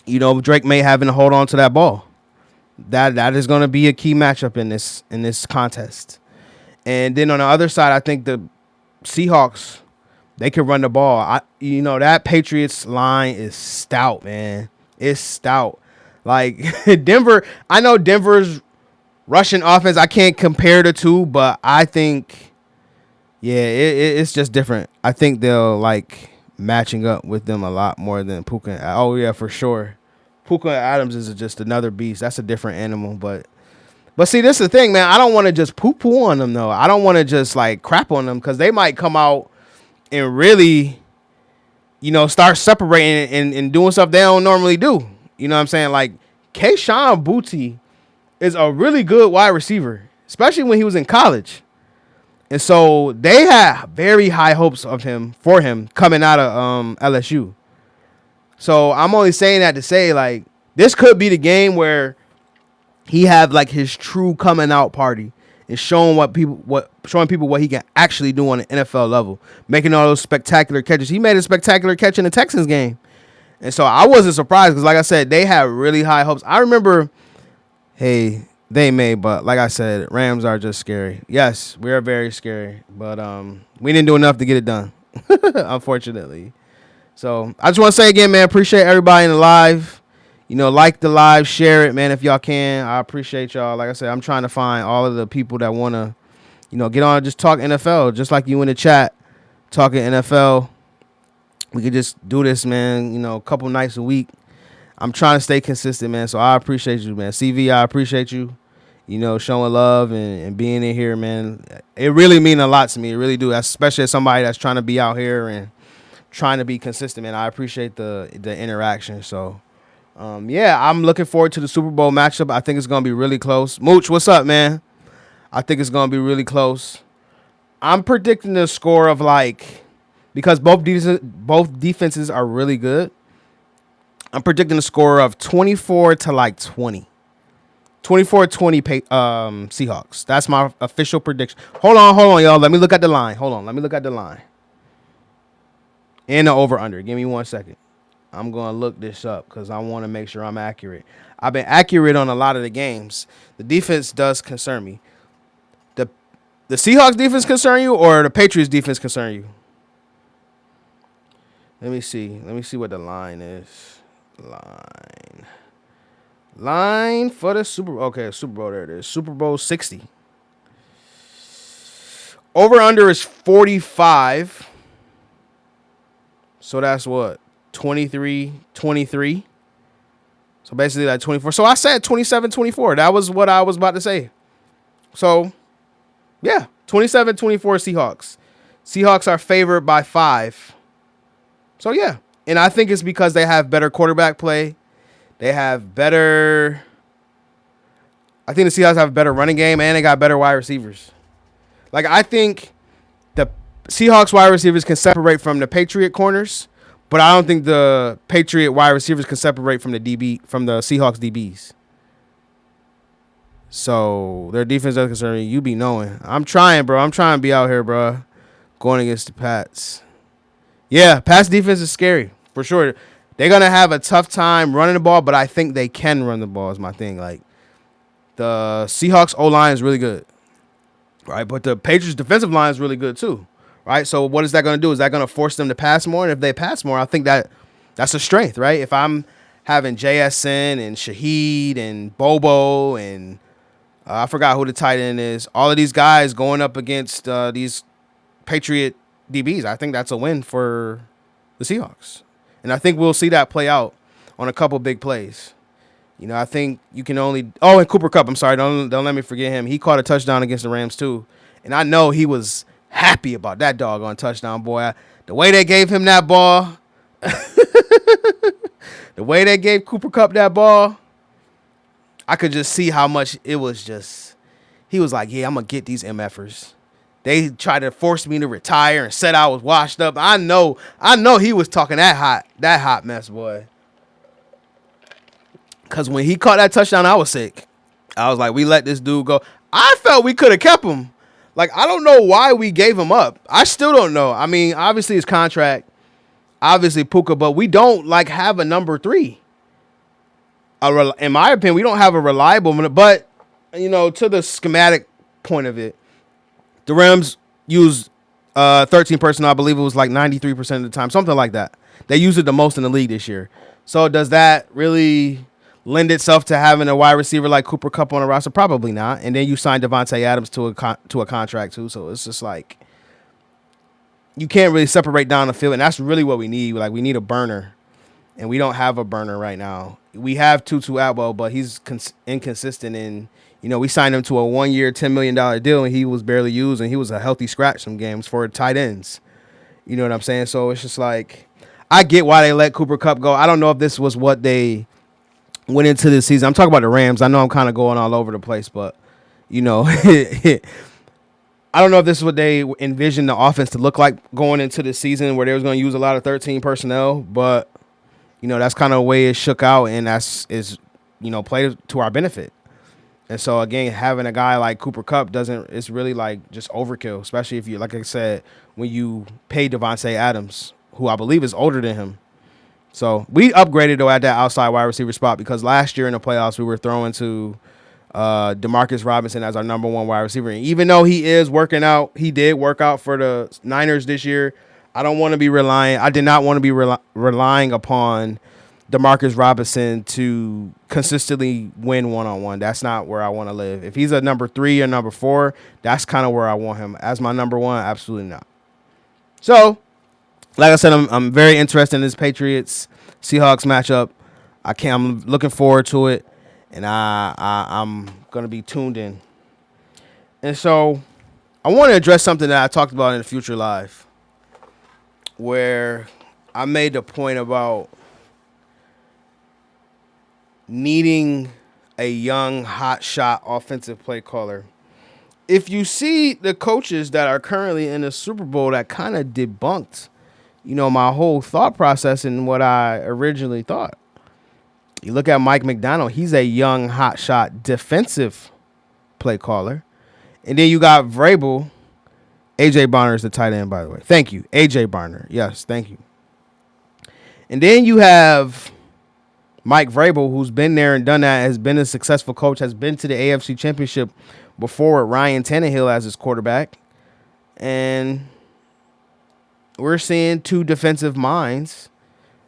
Drake May having to hold on to that ball. That is going to be a key matchup in this contest. And then on the other side, I think the Seahawks, they can run the ball. That Patriots line is stout, man. It's stout. Like, Denver, I know Denver's rushing offense, I can't compare the two, but I think, it's just different. I think they'll like matching up with them a lot more than Puka. Oh, yeah, for sure. Puka Adams is just another beast. That's a different animal. But see, this is the thing, man. I don't want to just poo-poo on them, though. I don't want to just, like, crap on them, because they might come out and really, start separating and doing stuff they don't normally do. You know what I'm saying? Like, Kayshon Boutte is a really good wide receiver, especially when he was in college. And so they had very high hopes of him for him coming out of LSU. So I'm only saying that to say, like, this could be the game where he have like his true coming out party and showing people what he can actually do on the NFL level, making all those spectacular catches. He made a spectacular catch in the Texans game. And so I wasn't surprised because, like I said, they had really high hopes. I remember, they may, but like I said, Rams are just scary. Yes, we are very scary, but we didn't do enough to get it done, unfortunately. So I just want to say again, man, appreciate everybody in the live. Like the live, share it, man, if y'all can. I appreciate y'all. Like I said, I'm trying to find all of the people that want to, get on and just talk NFL, just like you in the chat talking NFL. We could just do this, man, a couple nights a week. I'm trying to stay consistent, man, so I appreciate you, man. CV, I appreciate you, showing love and being in here, man. It really means a lot to me. It really do, especially as somebody that's trying to be out here and trying to be consistent, man. I appreciate the interaction. So, I'm looking forward to the Super Bowl matchup. I think it's going to be really close. Mooch, what's up, man? I think it's going to be really close. I'm predicting the score of because both defenses are really good. I'm predicting a score of 24 to 20. 24-20 Seahawks. That's my official prediction. Hold on, y'all. Let me look at the line. Let me look at the line. And the over-under. Give me 1 second. I'm going to look this up because I want to make sure I'm accurate. I've been accurate on a lot of the games. The defense does concern me. The Seahawks defense concern you or the Patriots defense concern you? Let me see. Let me see what the line is. Line for the Super Bowl. Okay, Super Bowl. There it is. Super Bowl 60. Over-under is 45. So that's what? 23. So basically 24. So I said 27-24. That was what I was about to say. So, yeah, 27-24 Seahawks. Seahawks are favored by 5. So, yeah. And I think it's because they have better quarterback play. They have better. I think the Seahawks have a better running game, and they got better wide receivers. I think the Seahawks wide receivers can separate from the Patriot corners, but I don't think the Patriot wide receivers can separate from the Seahawks DBs. So their defense does concern me. You be knowing. I'm trying, bro. I'm trying to be out here, bro, going against the Pats. Yeah, Pats defense is scary, for sure. They're going to have a tough time running the ball, but I think they can run the ball is my thing. The Seahawks O-line is really good, right? But the Patriots defensive line is really good too, right? So what is that going to do? Is that going to force them to pass more? And if they pass more, I think that's a strength, right? If I'm having JSN and Shaheed and Bobo and I forgot who the tight end is, all of these guys going up against these Patriot DBs, I think that's a win for the Seahawks. And I think we'll see that play out on a couple big plays. I think you can only – and Cooper Kupp, I'm sorry, don't let me forget him. He caught a touchdown against the Rams too. And I know he was happy about that doggone touchdown, boy. The way they gave him that ball, the way they gave Cooper Kupp that ball, I could just see how much it was just – he was like, yeah, I'm going to get these MFers. They tried to force me to retire and said I was washed up. I know he was talking that hot mess, boy. Because when he caught that touchdown, I was sick. I was like, we let this dude go. I felt we could have kept him. I don't know why we gave him up. I still don't know. I mean, obviously his contract, obviously Puka, but we don't have a number 3. In my opinion, we don't have a reliable, but to the schematic point of it, the Rams used 13 personnel. I believe it was 93% of the time, something like that. They used it the most in the league this year. So does that really lend itself to having a wide receiver like Cooper Kupp on a roster? Probably not. And then you signed Devontae Adams to a contract too. So it's just you can't really separate down the field, and that's really what we need. We need a burner, and we don't have a burner right now. We have Tutu Atwell, but he's inconsistent in. We signed him to a 1-year, $10 million deal, and he was barely used, and he was a healthy scratch some games for tight ends. You know what I'm saying? So it's just I get why they let Cooper Kupp go. I don't know if this was what they went into this season. I'm talking about the Rams. I know I'm kind of going all over the place, but, I I don't know if this is what they envisioned the offense to look like going into the season, where they was going to use a lot of 13 personnel, but that's kind of the way it shook out, and played to our benefit. And so again, having a guy like Cooper Kupp it's really like just overkill, especially if you, like I said, when you pay Devontae Adams, who I believe is older than him. So we upgraded though at that outside wide receiver spot, because last year in the playoffs we were throwing to Demarcus Robinson as our number one wide receiver. And even though he is working out, he did work out for the Niners this year. I did not want to be relying upon Demarcus Robinson to consistently win one-on-one. That's not where I want to live. If he's a number 3 or number 4, that's kind of where I want him. As my number 1, absolutely not. So, like I said, I'm very interested in this Patriots Seahawks matchup. I'm looking forward to it, and I'm gonna be tuned in. And so, I want to address something that I talked about in the Future Live, where I made the point about needing a young, hotshot offensive play caller. If you see the coaches that are currently in the Super Bowl, that kind of debunked, my whole thought process and what I originally thought. You look at Mike McDonald, he's a young, hotshot defensive play caller. And then you got Vrabel. A.J. Barner is the tight end, by the way. Thank you. A.J. Barner. Yes, thank you. And then you have Mike Vrabel, who's been there and done that, has been a successful coach, has been to the AFC Championship before with Ryan Tannehill as his quarterback. And we're seeing 2 defensive minds,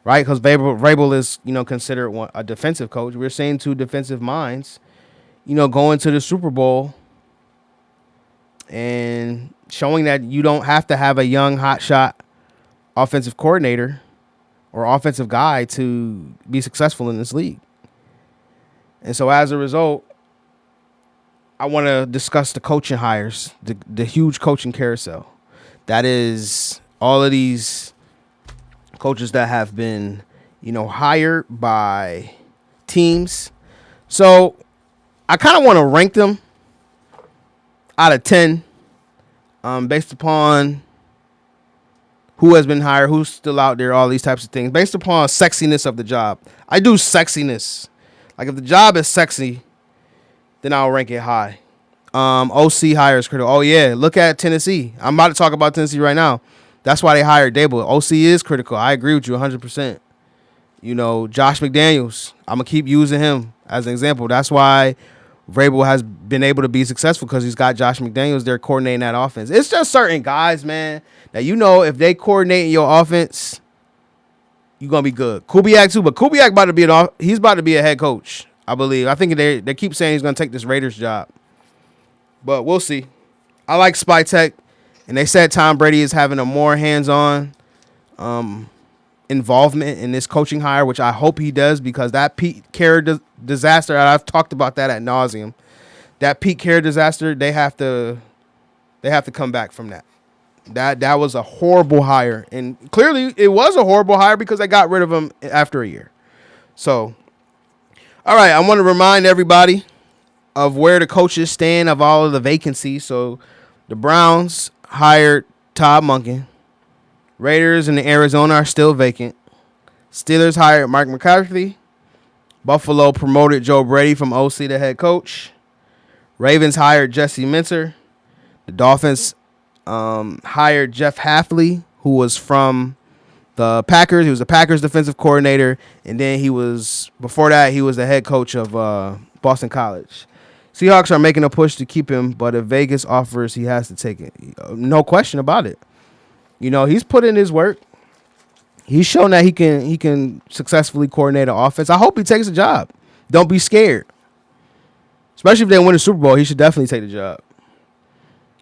right? Because Vrabel is, considered a defensive coach. We're seeing 2 defensive minds, going to the Super Bowl and showing that you don't have to have a young, hotshot offensive coordinator or offensive guy to be successful in this league. And so as a result, I want to discuss the coaching hires, the huge coaching carousel. That is all of these coaches that have been, hired by teams. So I kind of want to rank them out of 10 based upon who has been hired, who's still out there, all these types of things, based upon sexiness of the job. I do sexiness. Like, if the job is sexy, then I'll rank it high. OC hires critical. Oh, yeah, look at Tennessee. I'm about to talk about Tennessee right now. That's why they hired Dable. OC is critical. I agree with you 100%. Josh McDaniels, I'm going to keep using him as an example. That's why Vrabel has been able to be successful, because he's got Josh McDaniels there coordinating that offense. It's just certain guys, man, that if they coordinate your offense, you're going to be good. Kubiak too, but Kubiak he's about to be a head coach, I believe. I think they keep saying he's going to take this Raiders job. But we'll see. I like Spytek, and they said Tom Brady is having a more hands-on involvement in this coaching hire, which I hope he does, because that Pete Carroll disaster, I've talked about that ad nauseum. That Pete Carroll disaster, they have to come back from that. That was a horrible hire, and clearly it was a horrible hire because they got rid of him after a year. So, all right, I want to remind everybody of where the coaches stand of all of the vacancies. So, the Browns hired Todd Monken. Raiders and Arizona are still vacant. Steelers hired Mike McCarthy. Buffalo promoted Joe Brady from OC to head coach. Ravens hired Jesse Minter. The Dolphins hired Jeff Hafley, who was from the Packers. He was the Packers defensive coordinator, and then before that, he was the head coach of Boston College. Seahawks are making a push to keep him, but if Vegas offers, he has to take it. No question about it. He's put in his work. He's shown that he can successfully coordinate an offense. I hope he takes the job. Don't be scared. Especially if they win the Super Bowl, he should definitely take the job.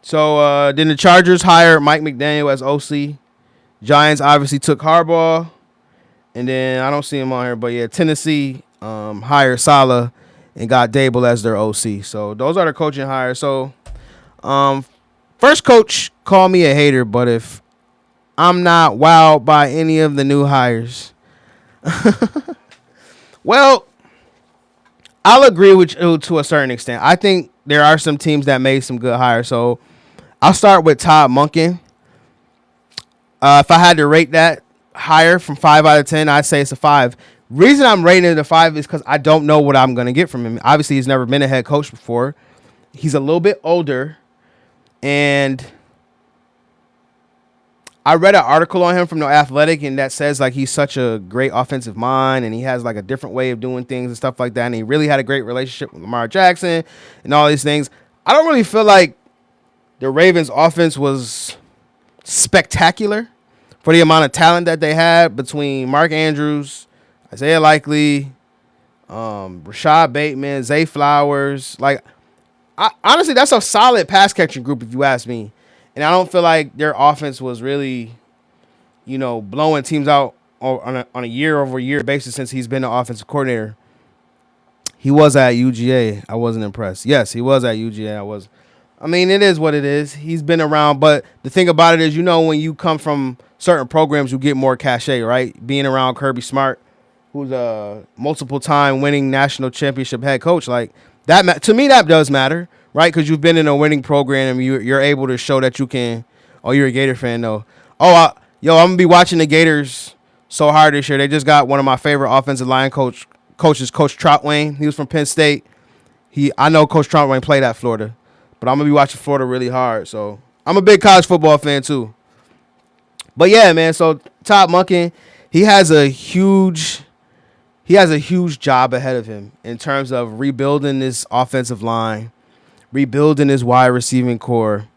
So then the Chargers hired Mike McDaniel as OC. Giants obviously took Harbaugh. And then I don't see him on here, but yeah, Tennessee hired Saleh and got Dable as their OC. So those are the coaching hires. So first coach, call me a hater, but if I'm not wowed by any of the new hires, well, I'll agree with you to a certain extent. I think there are some teams that made some good hires. So I'll start with Todd Monken. If I had to rate that higher from 5 out of 10, I'd say it's a 5. Reason I'm rating it a 5 is because I don't know what I'm going to get from him. Obviously, he's never been a head coach before. He's a little bit older, and I read an article on him from The Athletic, and that says like he's such a great offensive mind, and he has like a different way of doing things and stuff like that. And he really had a great relationship with Lamar Jackson and all these things. I don't really feel like the Ravens' offense was spectacular for the amount of talent that they had between Mark Andrews, Isaiah Likely, Rashad Bateman, Zay Flowers. Like, honestly, that's a solid pass catching group if you ask me. And I don't feel like their offense was really, blowing teams out on a year-over-year basis since he's been the offensive coordinator. He was at UGA. I wasn't impressed. Yes, he was at UGA. I mean, it is what it is. He's been around, but the thing about it is, when you come from certain programs, you get more cachet, right? Being around Kirby Smart, who's a multiple-time winning national championship head coach, like that to me, that does matter, right? Because you've been in a winning program, and you're able to show that you can. Oh, you're a Gator fan, though. I'm gonna be watching the Gators so hard this year. They just got one of my favorite offensive line coaches, Coach Troutwain. He was from Penn State. I know Coach Troutwain played at Florida. But I'm going to be watching Florida really hard. So I'm a big college football fan too. But yeah, man. So Todd Monken, he has a huge job ahead of him in terms of rebuilding this offensive line, rebuilding his wide receiving core.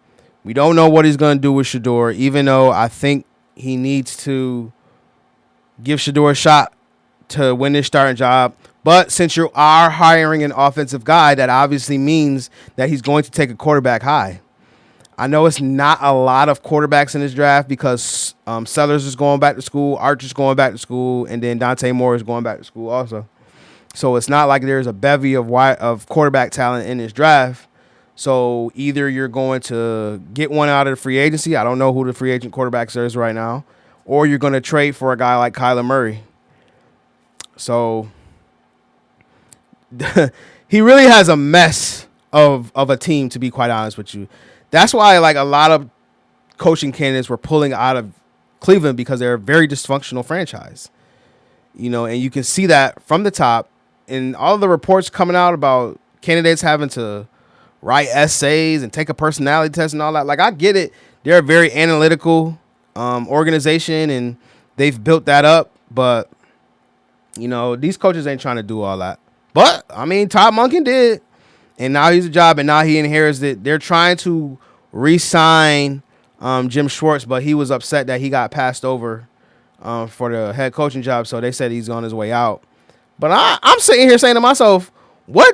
We don't know what he's going to do with Shedeur, even though I think he needs to give Shedeur a shot to win this starting job. But since you are hiring an offensive guy, that obviously means that he's going to take a quarterback high. I know it's not a lot of quarterbacks in this draft because Sellers is going back to school, Archer's going back to school, and then Dante Moore is going back to school also. So it's not like there's a bevy of quarterback talent in this draft. So either you're going to get one out of the free agency. I don't know who the free agent quarterbacks is right now. Or you're going to trade for a guy like Kyler Murray. So he really has a mess of a team, to be quite honest with you. That's why like a lot of coaching candidates were pulling out of Cleveland because they're a very dysfunctional franchise. And you can see that from the top and all the reports coming out about candidates having to write essays and take a personality test and all that. Like, I get it. They're a very analytical organization and they've built that up, but these coaches ain't trying to do all that. But, I mean, Todd Monken did, and now he's a job, and now he inherits it. They're trying to re-sign Jim Schwartz, but he was upset that he got passed over for the head coaching job, so they said he's on his way out. But I'm sitting here saying to myself, why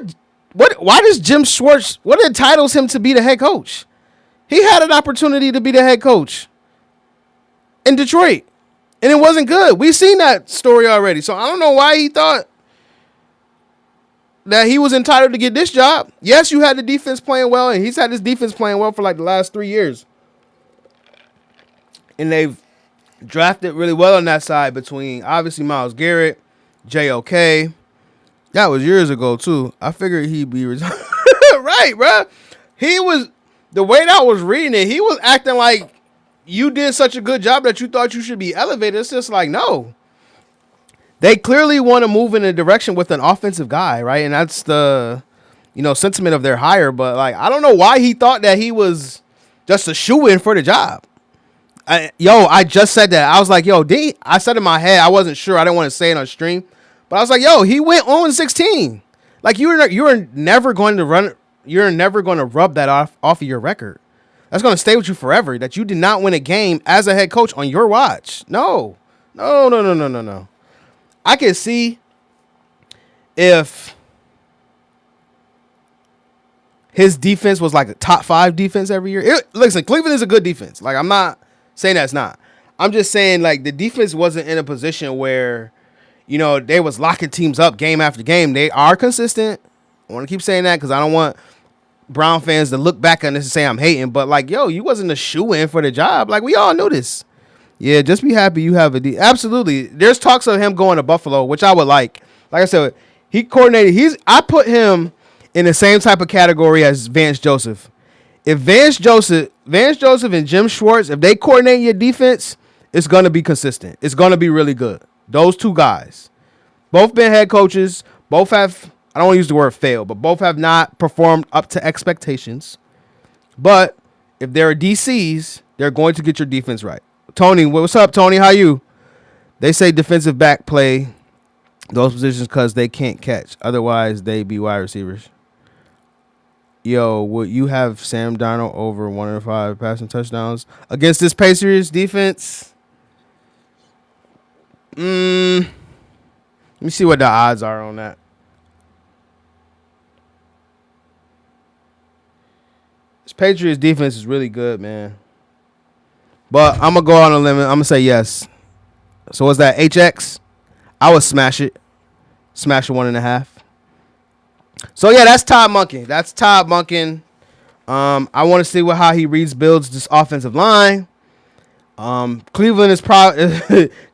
does Jim Schwartz, what entitles him to be the head coach? He had an opportunity to be the head coach in Detroit, and it wasn't good. We've seen that story already, so I don't know why he thought that he was entitled to get this job. Yes, you had the defense playing well, and he's had this defense playing well for like the last 3 years. And they've drafted really well on that side between, obviously, Myles Garrett, JOK. That was years ago, too. I figured he'd be right, bro. He was, the way that I was reading it, he was acting like you did such a good job that you thought you should be elevated. It's just like, no. They clearly want to move in a direction with an offensive guy, right? And that's the, sentiment of their hire. But, like, I don't know why he thought that he was just a shoe-in for the job. I just said that. I was like, I said in my head, I wasn't sure. I didn't want to say it on stream. But I was like, he went 0-16. Like, you're never going to rub that off of your record. That's going to stay with you forever, that you did not win a game as a head coach on your watch. No. I can see if his defense was like a top 5 defense every year. Listen, Cleveland is a good defense. Like, I'm not saying that's not. I'm just saying, like, the defense wasn't in a position where, they was locking teams up game after game. They are consistent. I want to keep saying that because I don't want Brown fans to look back on this and say I'm hating. But, like, you wasn't a shoe-in for the job. Like, we all knew this. Yeah, just be happy you have a absolutely. There's talks of him going to Buffalo, which I would like. Like I said, he coordinated. I put him in the same type of category as Vance Joseph. If Vance Joseph Vance Joseph and Jim Schwartz, if they coordinate your defense, it's going to be consistent. It's going to be really good. Those two guys. Both been head coaches. Both have, I don't want to use the word fail, but both have not performed up to expectations. But if they're DCs, they're going to get your defense right. Tony, what's up, Tony? How you? They say defensive back play those positions because they can't catch. Otherwise, they be wide receivers. Yo, would you have Sam Darnold over 105 passing touchdowns against this Patriots defense? Let me see what the odds are on that. This Patriots defense is really good, man. But I'm going to go on a limit. I'm going to say yes. So what's that, HX? I would smash it. Smash it 1.5. So, yeah, that's Todd Monken. That's Todd Monken. I want to see how he builds this offensive line. Cleveland is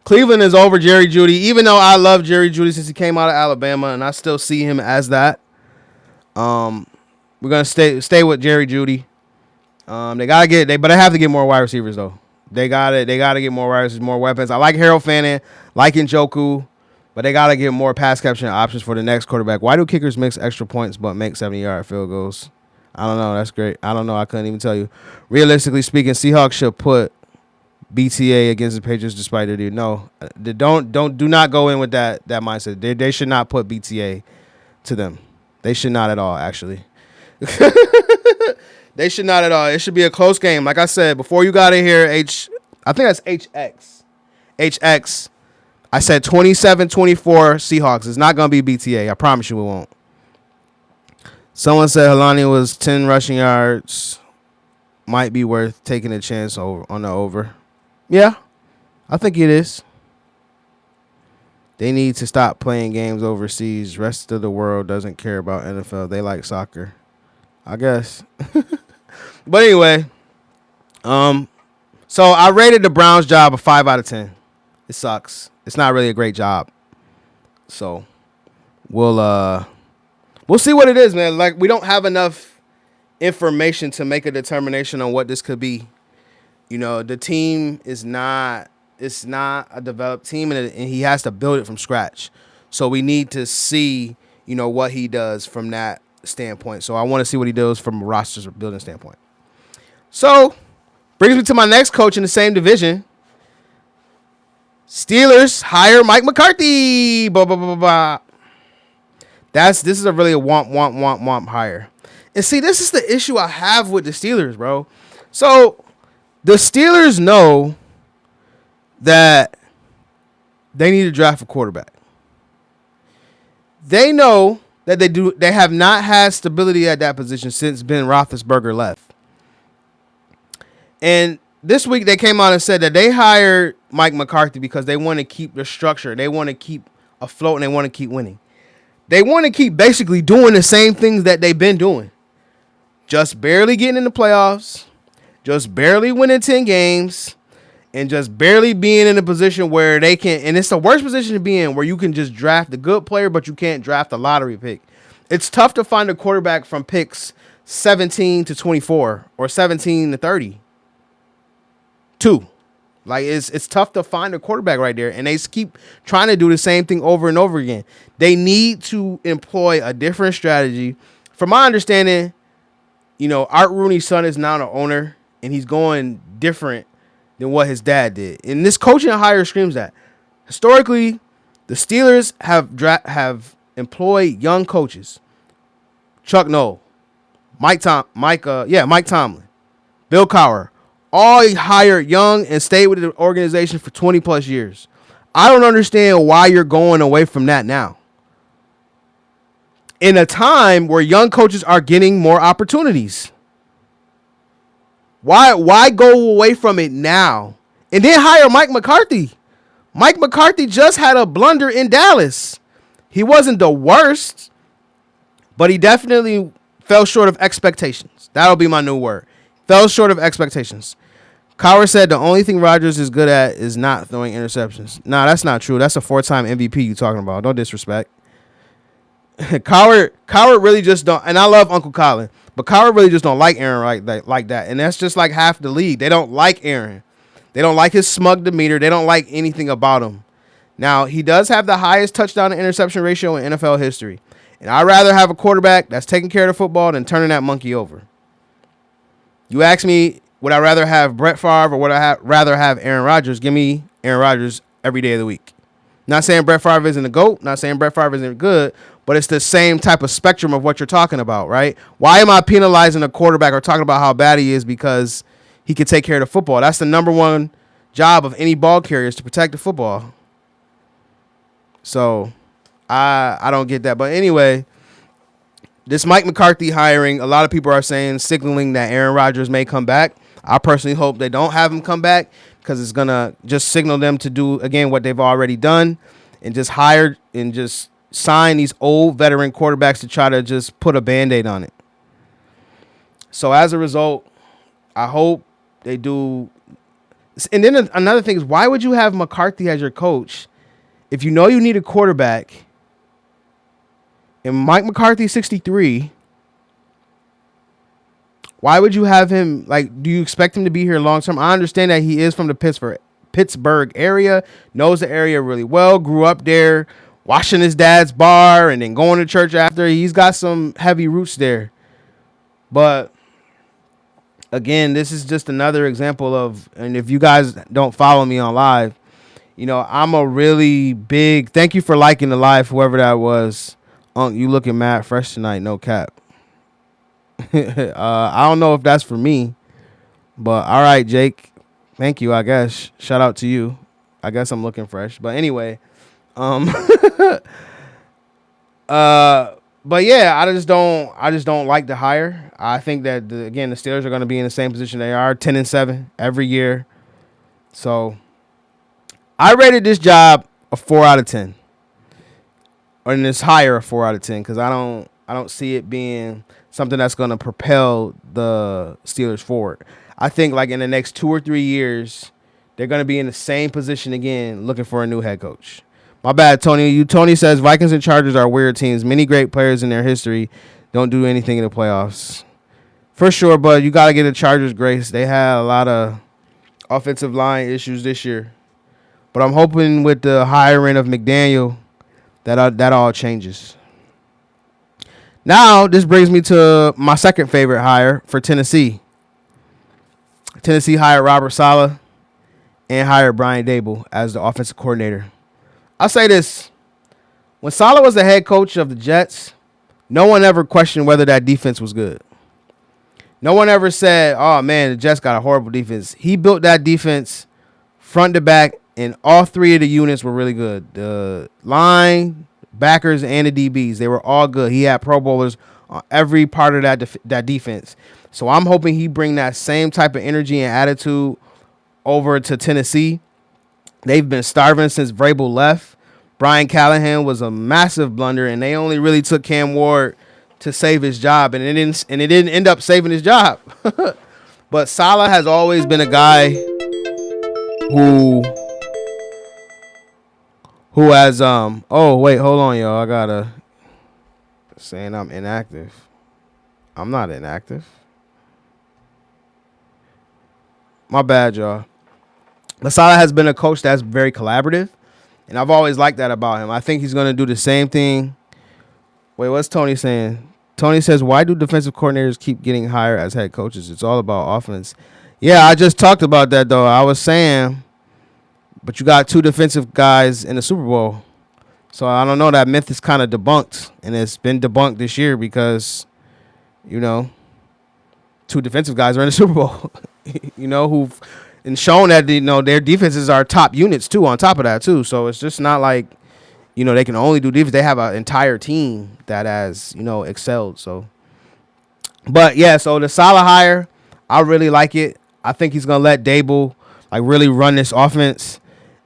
Cleveland is over Jerry Jeudy, even though I love Jerry Jeudy since he came out of Alabama, and I still see him as that. We're gonna stay with Jerry Jeudy. But they have to get more wide receivers though. They gotta get more wide receivers, more weapons. I like Harold Fannin, like Njoku, but they gotta get more pass catching options for the next quarterback. Why do kickers mix extra points but make 70-yard field goals? I don't know. That's great. I don't know. I couldn't even tell you. Realistically speaking, Seahawks should put BTA against the Patriots despite their deal. No, do not go in with that mindset. They should not put BTA to them. They should not at all, actually. They should not at all. It should be a close game. Like I said, before you got in here, I think that's HX. HX. I said 27-24 Seahawks. It's not going to be BTA. I promise you it won't. Someone said Helani was 10 rushing yards. Might be worth taking a chance on the over. Yeah, I think it is. They need to stop playing games overseas. Rest of the world doesn't care about NFL. They like soccer, I guess. But anyway, so I rated the Browns' job a 5 out of 10. It sucks. It's not really a great job. So we'll see what it is, man. Like, we don't have enough information to make a determination on what this could be. You know, the team is not a developed team, and he has to build it from scratch. So we need to see, you know, what he does from that standpoint. So I want to see what he does from a roster building standpoint. So brings me to my next coach in the same division. Steelers hire Mike McCarthy. This is a really womp hire. And see, this is the issue I have with the Steelers, bro. So the Steelers know that they need to draft a quarterback. They know that they have not had stability at that position since Ben Roethlisberger left. And this week they came out and said that they hired Mike McCarthy because they want to keep the structure. They want to keep afloat and they want to keep winning. They want to keep basically doing the same things that they've been doing. Just barely getting in the playoffs, just barely winning 10 games, and just barely being in a position where they can, and it's the worst position to be in, where you can just draft a good player, but you can't draft a lottery pick. It's tough to find a quarterback from picks 17 to 24 or 17 to 32. Like, it's tough to find a quarterback right there, and they keep trying to do the same thing over and over again. They need to employ a different strategy. From my understanding, you know, Art Rooney's son is now the owner, and he's going different than what his dad did. And this coaching hire screams that. Historically, the Steelers have employed young coaches. Chuck Noll, Mike Tomlin, Bill Cowher. All hired young and stayed with the organization for 20 plus years. I don't understand why you're going away from that now. In a time where young coaches are getting more opportunities. Why go away from it now? And then hire Mike McCarthy. Mike McCarthy just had a blunder in Dallas. He wasn't the worst, but he definitely fell short of expectations. That'll be my new word. Fell short of expectations. Cowher said the only thing Rodgers is good at is not throwing interceptions. Nah, that's not true. That's a 4-time MVP you talking about. Don't disrespect. Cowher really just don't. And I love Uncle Colin, But Kyra really just don't like Aaron like that. And that's just like half the league. They don't like Aaron. They don't like his smug demeanor. They don't like anything about him. Now, he does have the highest touchdown to interception ratio in NFL history. And I'd rather have a quarterback that's taking care of the football than turning that monkey over. You ask me, would I rather have Brett Favre or would I rather have Aaron Rodgers? Give me Aaron Rodgers every day of the week. Not saying Brett Favre isn't a GOAT. Not saying Brett Favre isn't good. But it's the same type of spectrum of what you're talking about, right? Why am I penalizing a quarterback or talking about how bad he is because he can take care of the football? That's the number one job of any ball carrier, is to protect the football. So I don't get that. But anyway, this Mike McCarthy hiring, a lot of people are saying, signaling that Aaron Rodgers may come back. I personally hope they don't have him come back, because it's going to just signal them to do, again, what they've already done and just hire and just sign these old veteran quarterbacks to try to just put a Band-Aid on it. So as a result, I hope they do. And then another thing is, why would you have McCarthy as your coach if you know you need a quarterback and Mike McCarthy 63? Why would you have him? Like, do you expect him to be here long term? I understand that he is from the Pittsburgh area, knows the area really well, grew up there, washing his dad's bar and then going to church after. He's got some heavy roots there. But again, this is just another example of, and if you guys don't follow me on live, you know, I'm a really big, thank you for liking the live, whoever that was. You looking mad fresh tonight, no cap. I don't know if that's for me, but all right, Jake. Thank you, I guess. Shout out to you. I guess I'm looking fresh. But anyway, but yeah, I just don't like the hire. I think that the Steelers are going to be in the same position they are, 10-7 every year. So I rated this job a 4 out of 10, or in this hire a 4 out of 10, because I don't see it being something that's going to propel the Steelers forward. I think like in the next 2 or 3 years, they're going to be in the same position again, looking for a new head coach. My bad, Tony. Tony says Vikings and Chargers are weird teams. Many great players in their history don't do anything in the playoffs. For sure, but you got to get the Chargers grace. They had a lot of offensive line issues this year. But I'm hoping with the hiring of McDaniel that all changes. Now, this brings me to my second favorite hire for Tennessee. Tennessee hired Robert Saleh and hired Brian Daboll as the offensive coordinator. I'll say this. When Saleh was the head coach of the Jets, no one ever questioned whether that defense was good. No one ever said, oh, man, the Jets got a horrible defense. He built that defense front to back, and all three of the units were really good. The line, backers, and the DBs, they were all good. He had Pro Bowlers on every part of that defense. So I'm hoping he bring that same type of energy and attitude over to Tennessee. They've been starving since Vrabel left. Brian Callahan was a massive blunder, and they only really took Cam Ward to save his job, and it didn't end up saving his job. But Saleh has always been a guy who has oh wait, hold on, y'all. I gotta saying I'm inactive. I'm not inactive. My bad, y'all. But Saleh has been a coach that's very collaborative, and I've always liked that about him. I think he's gonna do the same thing. Wait, what's Tony saying? Tony says, why do defensive coordinators keep getting hired as head coaches? It's all about offense. Yeah, I just talked about that, though. I was saying, but you got two defensive guys in the Super Bowl. So I don't know. That myth is kind of debunked, and it's been debunked this year because, you know, two defensive guys are in the Super Bowl, you know, who've and shown that, you know, their defenses are top units, too, on top of that, too. So it's just not like, you know, they can only do defense. They have an entire team that has, you know, excelled. So, but yeah, so the Saleh hire, I really like it. I think he's gonna let Daboll like really run this offense.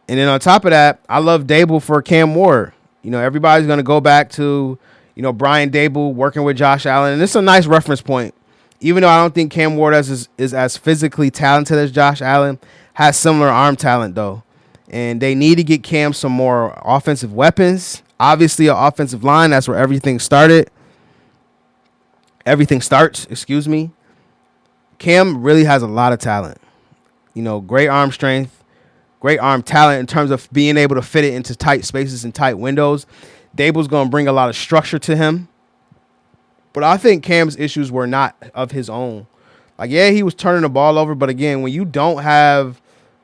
And then on top of that, I love Daboll for Cam Ward. You know, everybody's gonna go back to, you know, Brian Daboll working with Josh Allen, and it's a nice reference point. Even though I don't think Cam Ward is as physically talented as Josh Allen, has similar arm talent though. And they need to get Cam some more offensive weapons. Obviously, an offensive line. That's where everything started. everything starts. Excuse me. Cam really has a lot of talent. Great arm strength, great arm talent in terms of being able to fit it into tight spaces and tight windows. Dable's going to bring a lot of structure to him. But I think Cam's issues were not of his own. Like, yeah, he was turning the ball over, but again, when you don't have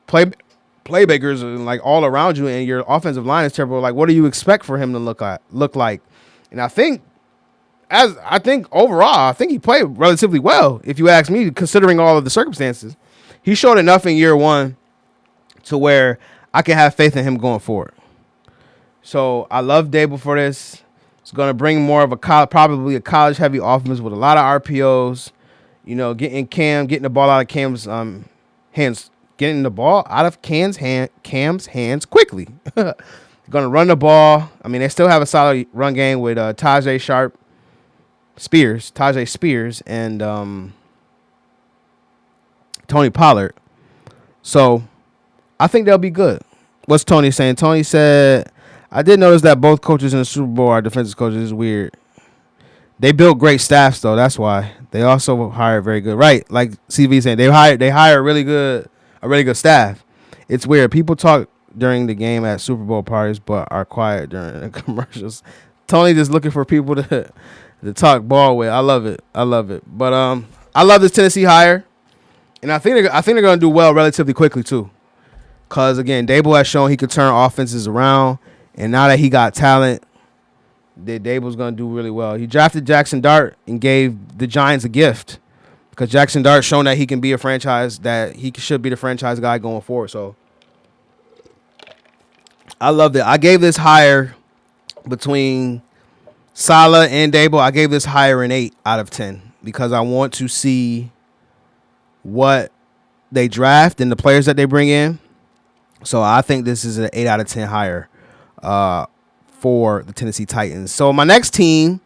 playmakers like all around you and your offensive line is terrible, like what do you expect for him to look like? And I think overall, I think he played relatively well, if you ask me, considering all of the circumstances. He showed enough in year one to where I can have faith in him going forward. So I love Dable for this. It's going to bring more of probably a college-heavy offense with a lot of RPOs. Getting the ball out of Cam's hands, getting the ball out of Cam's hands quickly. Going to run the ball. I mean, they still have a solid run game with Tajay Spears, and Tony Pollard. So I think they'll be good. What's Tony saying? Tony said, I did notice that both coaches in the Super Bowl are defensive coaches. It's weird. They built great staffs, though. That's why. They also hired very good. Right, like CV saying, they hire a really good staff. It's weird. People talk during the game at Super Bowl parties, but are quiet during the commercials. Tony just looking for people to talk ball with. I love it. But I love this Tennessee hire, and I think they're going to do well relatively quickly too. Because again, Dable has shown he could turn offenses around, and now that he got talent, Dable's going to do really well. He drafted Jackson Dart and gave the Giants a gift, because Jackson Dart's shown that he can be that he should be the franchise guy going forward. So I loved it. I gave this hire between Saleh and Dable. I gave this hire an 8 out of 10 because I want to see what they draft and the players that they bring in. So I think this is an 8 out of 10 hire for the Tennessee Titans. So my next team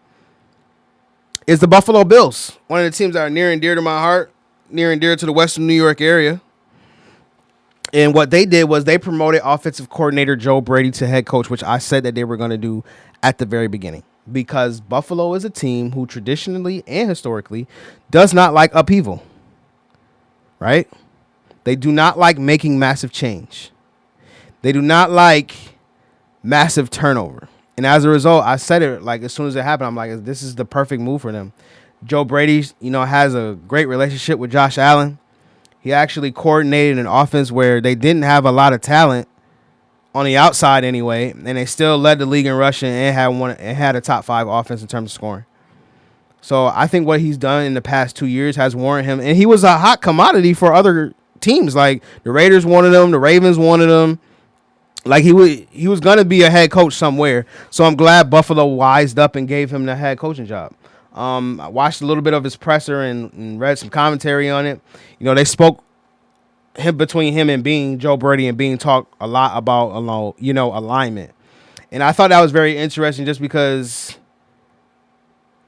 is the Buffalo Bills, one of the teams that are near and dear to my heart, near and dear to the Western New York area. And what they did was they promoted offensive coordinator Joe Brady to head coach, which I said that they were going to do at the very beginning, because Buffalo is a team who traditionally and historically does not like upheaval, right? They do not like making massive change. They do not like massive turnover. And as a result, I said it like as soon as it happened, I'm like, this is the perfect move for them. Joe Brady, has a great relationship with Josh Allen. He actually coordinated an offense where they didn't have a lot of talent on the outside anyway, and they still led the league in rushing and had a top 5 offense in terms of scoring. So I think what he's done in the past 2 years has warranted him, and he was a hot commodity for other teams. Like the Raiders wanted him, the Ravens wanted him. Like he was going to be a head coach somewhere. So I'm glad Buffalo wised up and gave him the head coaching job. I watched a little bit of his presser and read some commentary on it. They spoke between him and Joe Brady and Bean talked a lot about alignment. And I thought that was very interesting, just because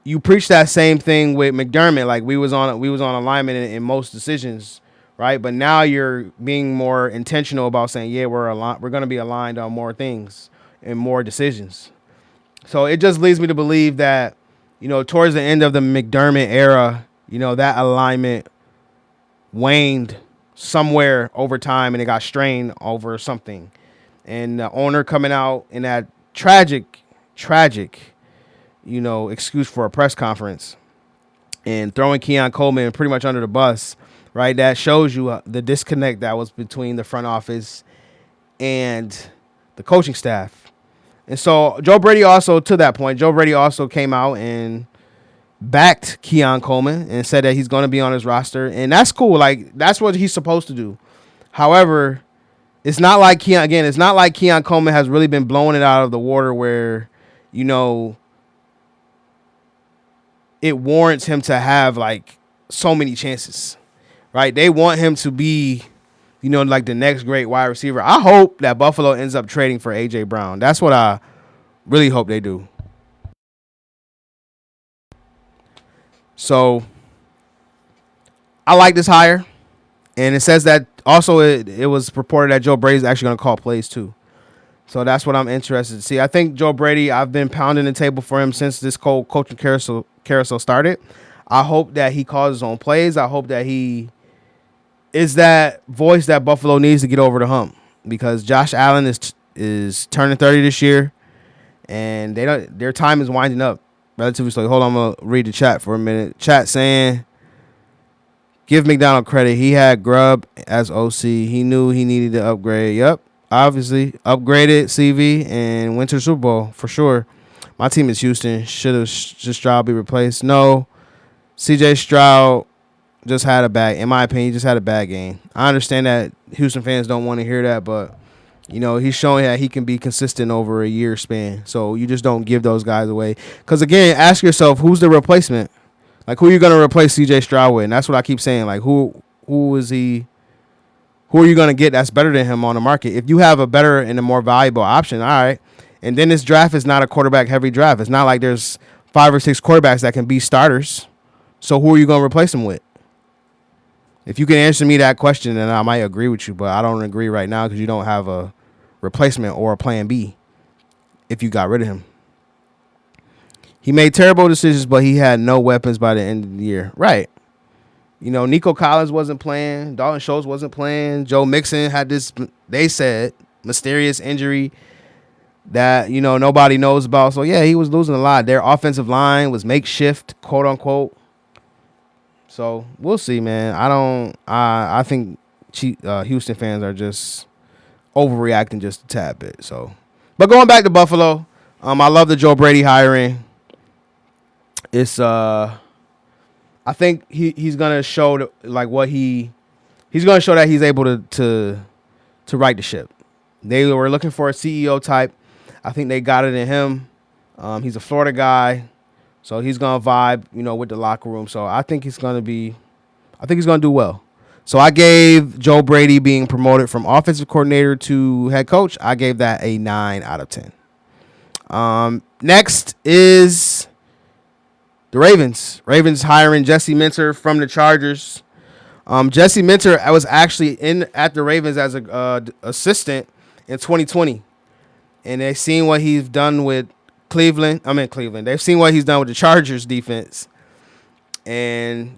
you preach that same thing with McDermott. Like we was on alignment in most decisions, right? But now you're being more intentional about saying, yeah, we're going to be aligned on more things and more decisions. So it just leads me to believe that, towards the end of the McDermott era, that alignment waned somewhere over time and it got strained over something. And the owner coming out in that tragic, excuse for a press conference and throwing Keon Coleman pretty much under the bus, right? That shows you the disconnect that was between the front office and the coaching staff. And so Joe Brady also came out and backed Keon Coleman and said that he's going to be on his roster. And that's cool. Like, that's what he's supposed to do. However, it's not like Keon Coleman has really been blowing it out of the water where, it warrants him to have like so many chances, right? They want him to be, like the next great wide receiver. I hope that Buffalo ends up trading for A.J. Brown. That's what I really hope they do. So I like this hire. And it says that also it was reported that Joe Brady's actually going to call plays too. So that's what I'm interested to see. I think Joe Brady, I've been pounding the table for him since this coaching carousel started. I hope that he calls his own plays. I hope that he is that voice that Buffalo needs to get over the hump, because Josh Allen is turning 30 this year, and their time is winding up relatively slowly. Hold on, I'm gonna read the chat for a minute. Chat saying, give McDonald credit. He had Grubb as OC. He knew he needed to upgrade. Yep, obviously upgraded CV and went to the Super Bowl for sure. My team is Houston. Should Stroud be replaced? No. CJ Stroud just had a bad, in my opinion, he just had a bad game. I understand that Houston fans don't want to hear that, but he's showing that he can be consistent over a year span. So you just don't give those guys away. Because again, ask yourself, who's the replacement? Like, who are you going to replace CJ Stroud with? And that's what I keep saying. Like, who is he? Who are you going to get that's better than him on the market? If you have a better and a more valuable option, all right. And then this draft is not a quarterback-heavy draft. It's not like there's 5 or 6 quarterbacks that can be starters. So who are you going to replace them with? If you can answer me that question, then I might agree with you. But I don't agree right now because you don't have a replacement or a plan B if you got rid of him. He made terrible decisions, but he had no weapons by the end of the year. Right. Nico Collins wasn't playing. Dalton Schultz wasn't playing. Joe Mixon had this, they said, mysterious injury that, nobody knows about. So, yeah, he was losing a lot. Their offensive line was makeshift, quote unquote. So, we'll see, man. I think Houston fans are just overreacting just a tad bit. So, but going back to Buffalo, I love the Joe Brady hiring. It's, I think he's going to show, he's going to show that he's able to right the ship. They were looking for a CEO type. I think they got it in him. He's a Florida guy, so he's gonna vibe, with the locker room. So I think he's gonna do well. So I gave Joe Brady being promoted from offensive coordinator to head coach, I gave that a 9 out of 10. Next is the Ravens. Ravens hiring Jesse Minter from the Chargers. Jesse Minter was actually at the Ravens as a assistant in 2020. And they've seen what he's done with Cleveland. They've seen what he's done with the Chargers defense. And,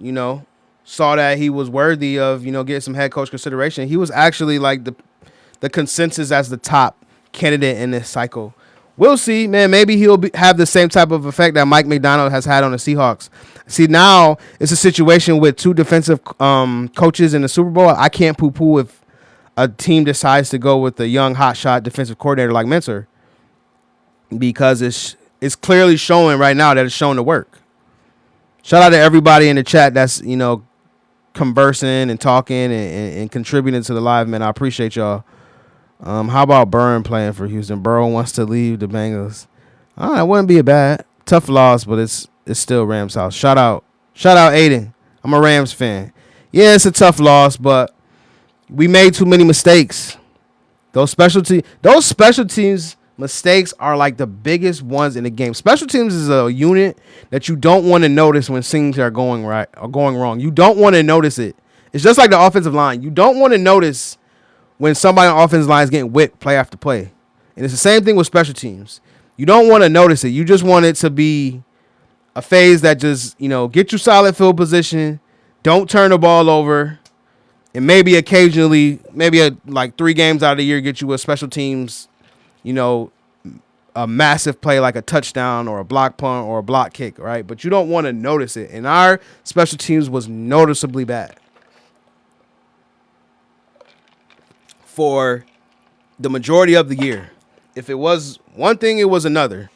saw that he was worthy of, getting some head coach consideration. He was actually like the consensus as the top candidate in this cycle. We'll see, man. Maybe he'll have the same type of effect that Mike McDonald has had on the Seahawks. See, now it's a situation with 2 defensive coaches in the Super Bowl. I can't poo-poo if a team decides to go with a young hotshot defensive coordinator like Minter, because it's clearly showing right now that it's showing to work. Shout out to everybody in the chat that's conversing and talking and contributing to the live, man. I appreciate y'all. How about Burn playing for Houston? Burrow wants to leave the Bengals. It wouldn't be a bad tough loss, but it's still Rams house. Shout out Aiden. I'm a Rams fan. Yeah, it's a tough loss, but we made too many mistakes. Those special teams mistakes are like the biggest ones in the game. Special teams is a unit that you don't want to notice when things are going right or going wrong. You don't want to notice it. It's just like the offensive line. You don't want to notice when somebody on the offensive line is getting whipped play after play. And it's the same thing with special teams. You don't want to notice it. You just want it to be a phase that just, get you solid field position. Don't turn the ball over. And maybe occasionally, like 3 games out of the year, get you a special teams, a massive play like a touchdown or a block punt or a block kick, right? But you don't want to notice it. And our special teams was noticeably bad for the majority of the year. If it was one thing, it was another.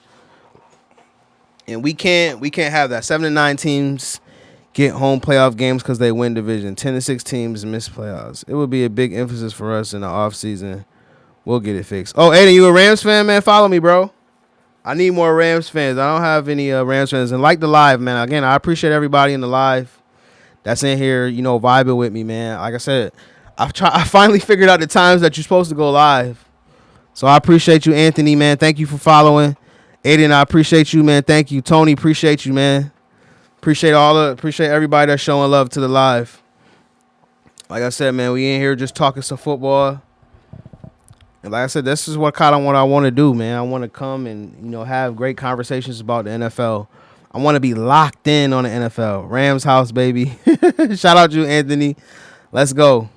And we can't have that. 7-9 teams get home playoff games because they win division. 10-6 teams miss playoffs. It would be a big emphasis for us in the offseason. We'll get it fixed. Oh, Aiden, you a Rams fan, man? Follow me, bro. I need more Rams fans. I don't have any Rams fans. And like the live, man. Again, I appreciate everybody in the live that's in here, vibing with me, man. Like I said, I finally figured out the times that you're supposed to go live. So I appreciate you, Anthony, man. Thank you for following. Aiden, I appreciate you, man. Thank you. Tony, appreciate you, man. Appreciate everybody that's showing love to the live. Like I said, man, we in here just talking some football. And like I said, this is what I want to do, man. I want to come and, have great conversations about the NFL. I want to be locked in on the NFL. Rams house, baby. Shout out to you, Anthony. Let's go.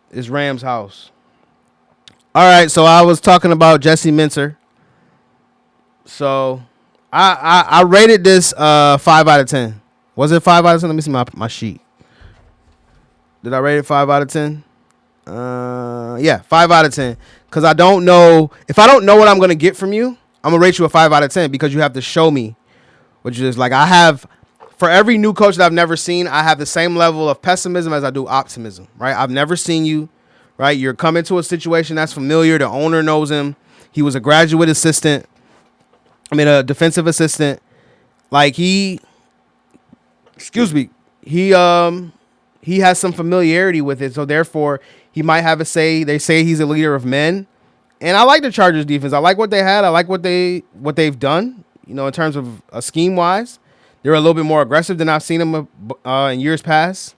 It's Rams house. All right, so I was talking about Jesse Minter. So I rated this 5 out of 10. Was it 5 out of 10? Let me see my sheet. Did I rate it 5 out of 10? Yeah, 5 out of 10. Because I don't know. If I don't know what I'm going to get from you, I'm going to rate you a 5 out of 10 because you have to show me. Which is like I have, for every new coach that I've never seen, I have the same level of pessimism as I do optimism, right? I've never seen you, right? You're coming to a situation that's familiar. The owner knows him. He was a graduate assistant. A defensive assistant. Like he has some familiarity with it. So therefore, he might have a say. They say he's a leader of men. And I like the Chargers defense. I like what they had. I like what they've done. In terms of scheme wise, they're a little bit more aggressive than I've seen them in years past.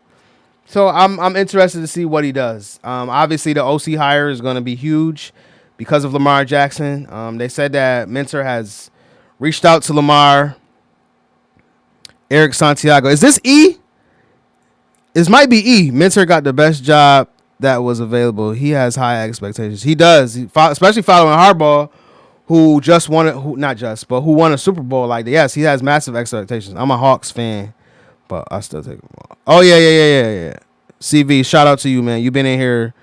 So I'm interested to see what he does. Obviously, the OC hire is going to be huge because of Lamar Jackson. They said that Minter has reached out to Lamar. Eric Santiago. Is this E? This might be E. Minter got the best job that was available. He has high expectations. He does, especially following Harbaugh, who won a Super Bowl. Like, yes, he has massive expectations. I'm a Hawks fan, but I still take him off. Oh, yeah. CV, shout out to you, man. You've been in here,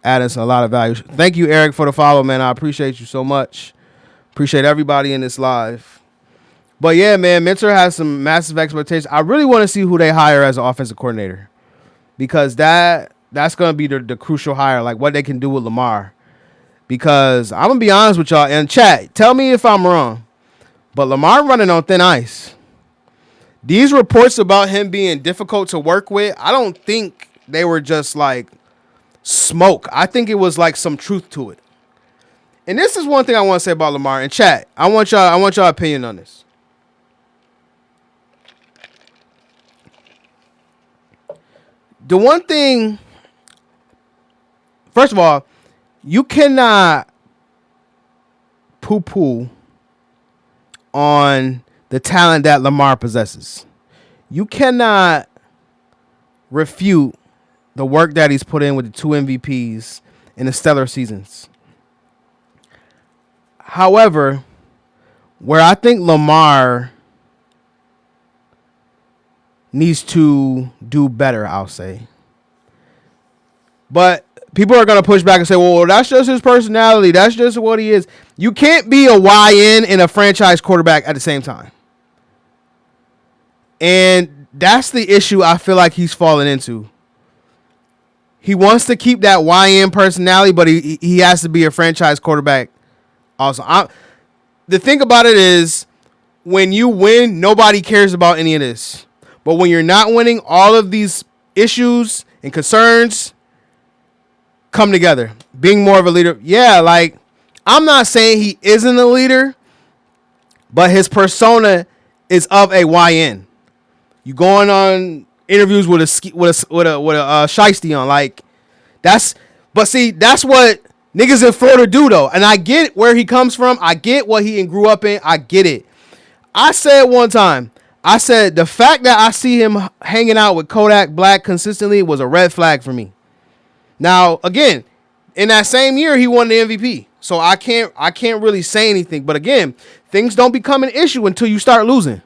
adding a lot of value. Thank you, Eric, for the follow, man. I appreciate you so much. Appreciate everybody in this live. But, yeah, man, Minter has some massive expectations. I really want to see who they hire as an offensive coordinator because that's going to be the crucial hire, like what they can do with Lamar. Because I'm going to be honest with y'all. In chat, tell me if I'm wrong. But Lamar running on thin ice. These reports about him being difficult to work with, I don't think they were just like smoke. I think it was like some truth to it. And this is one thing I want to say about Lamar. In chat, I want y'all opinion on this. The one thing, first of all, you cannot poo-poo on the talent that Lamar possesses. You cannot refute the work that he's put in with the 2 MVPs in the stellar seasons. However, where I think Lamar needs to do better, I'll say. But people are going to push back and say, well, that's just his personality. That's just what he is. You can't be a YN and a franchise quarterback at the same time. And that's the issue I feel like he's fallen into. He wants to keep that YN personality, but he has to be a franchise quarterback also. The thing about it is, when you win, nobody cares about any of this. But when you're not winning, all of these issues and concerns come together. Being more of a leader. Yeah, like, I'm not saying he isn't a leader, but his persona is of a YN. You going on interviews with a shiesty on, like, that's what niggas in Florida do though. And I get where he comes from. I get what he grew up in. I get it. I said one time, the fact that I see him hanging out with Kodak Black consistently was a red flag for me. Now, again, in that same year, he won the MVP. So I can't really say anything. But again, things don't become an issue until you start losing.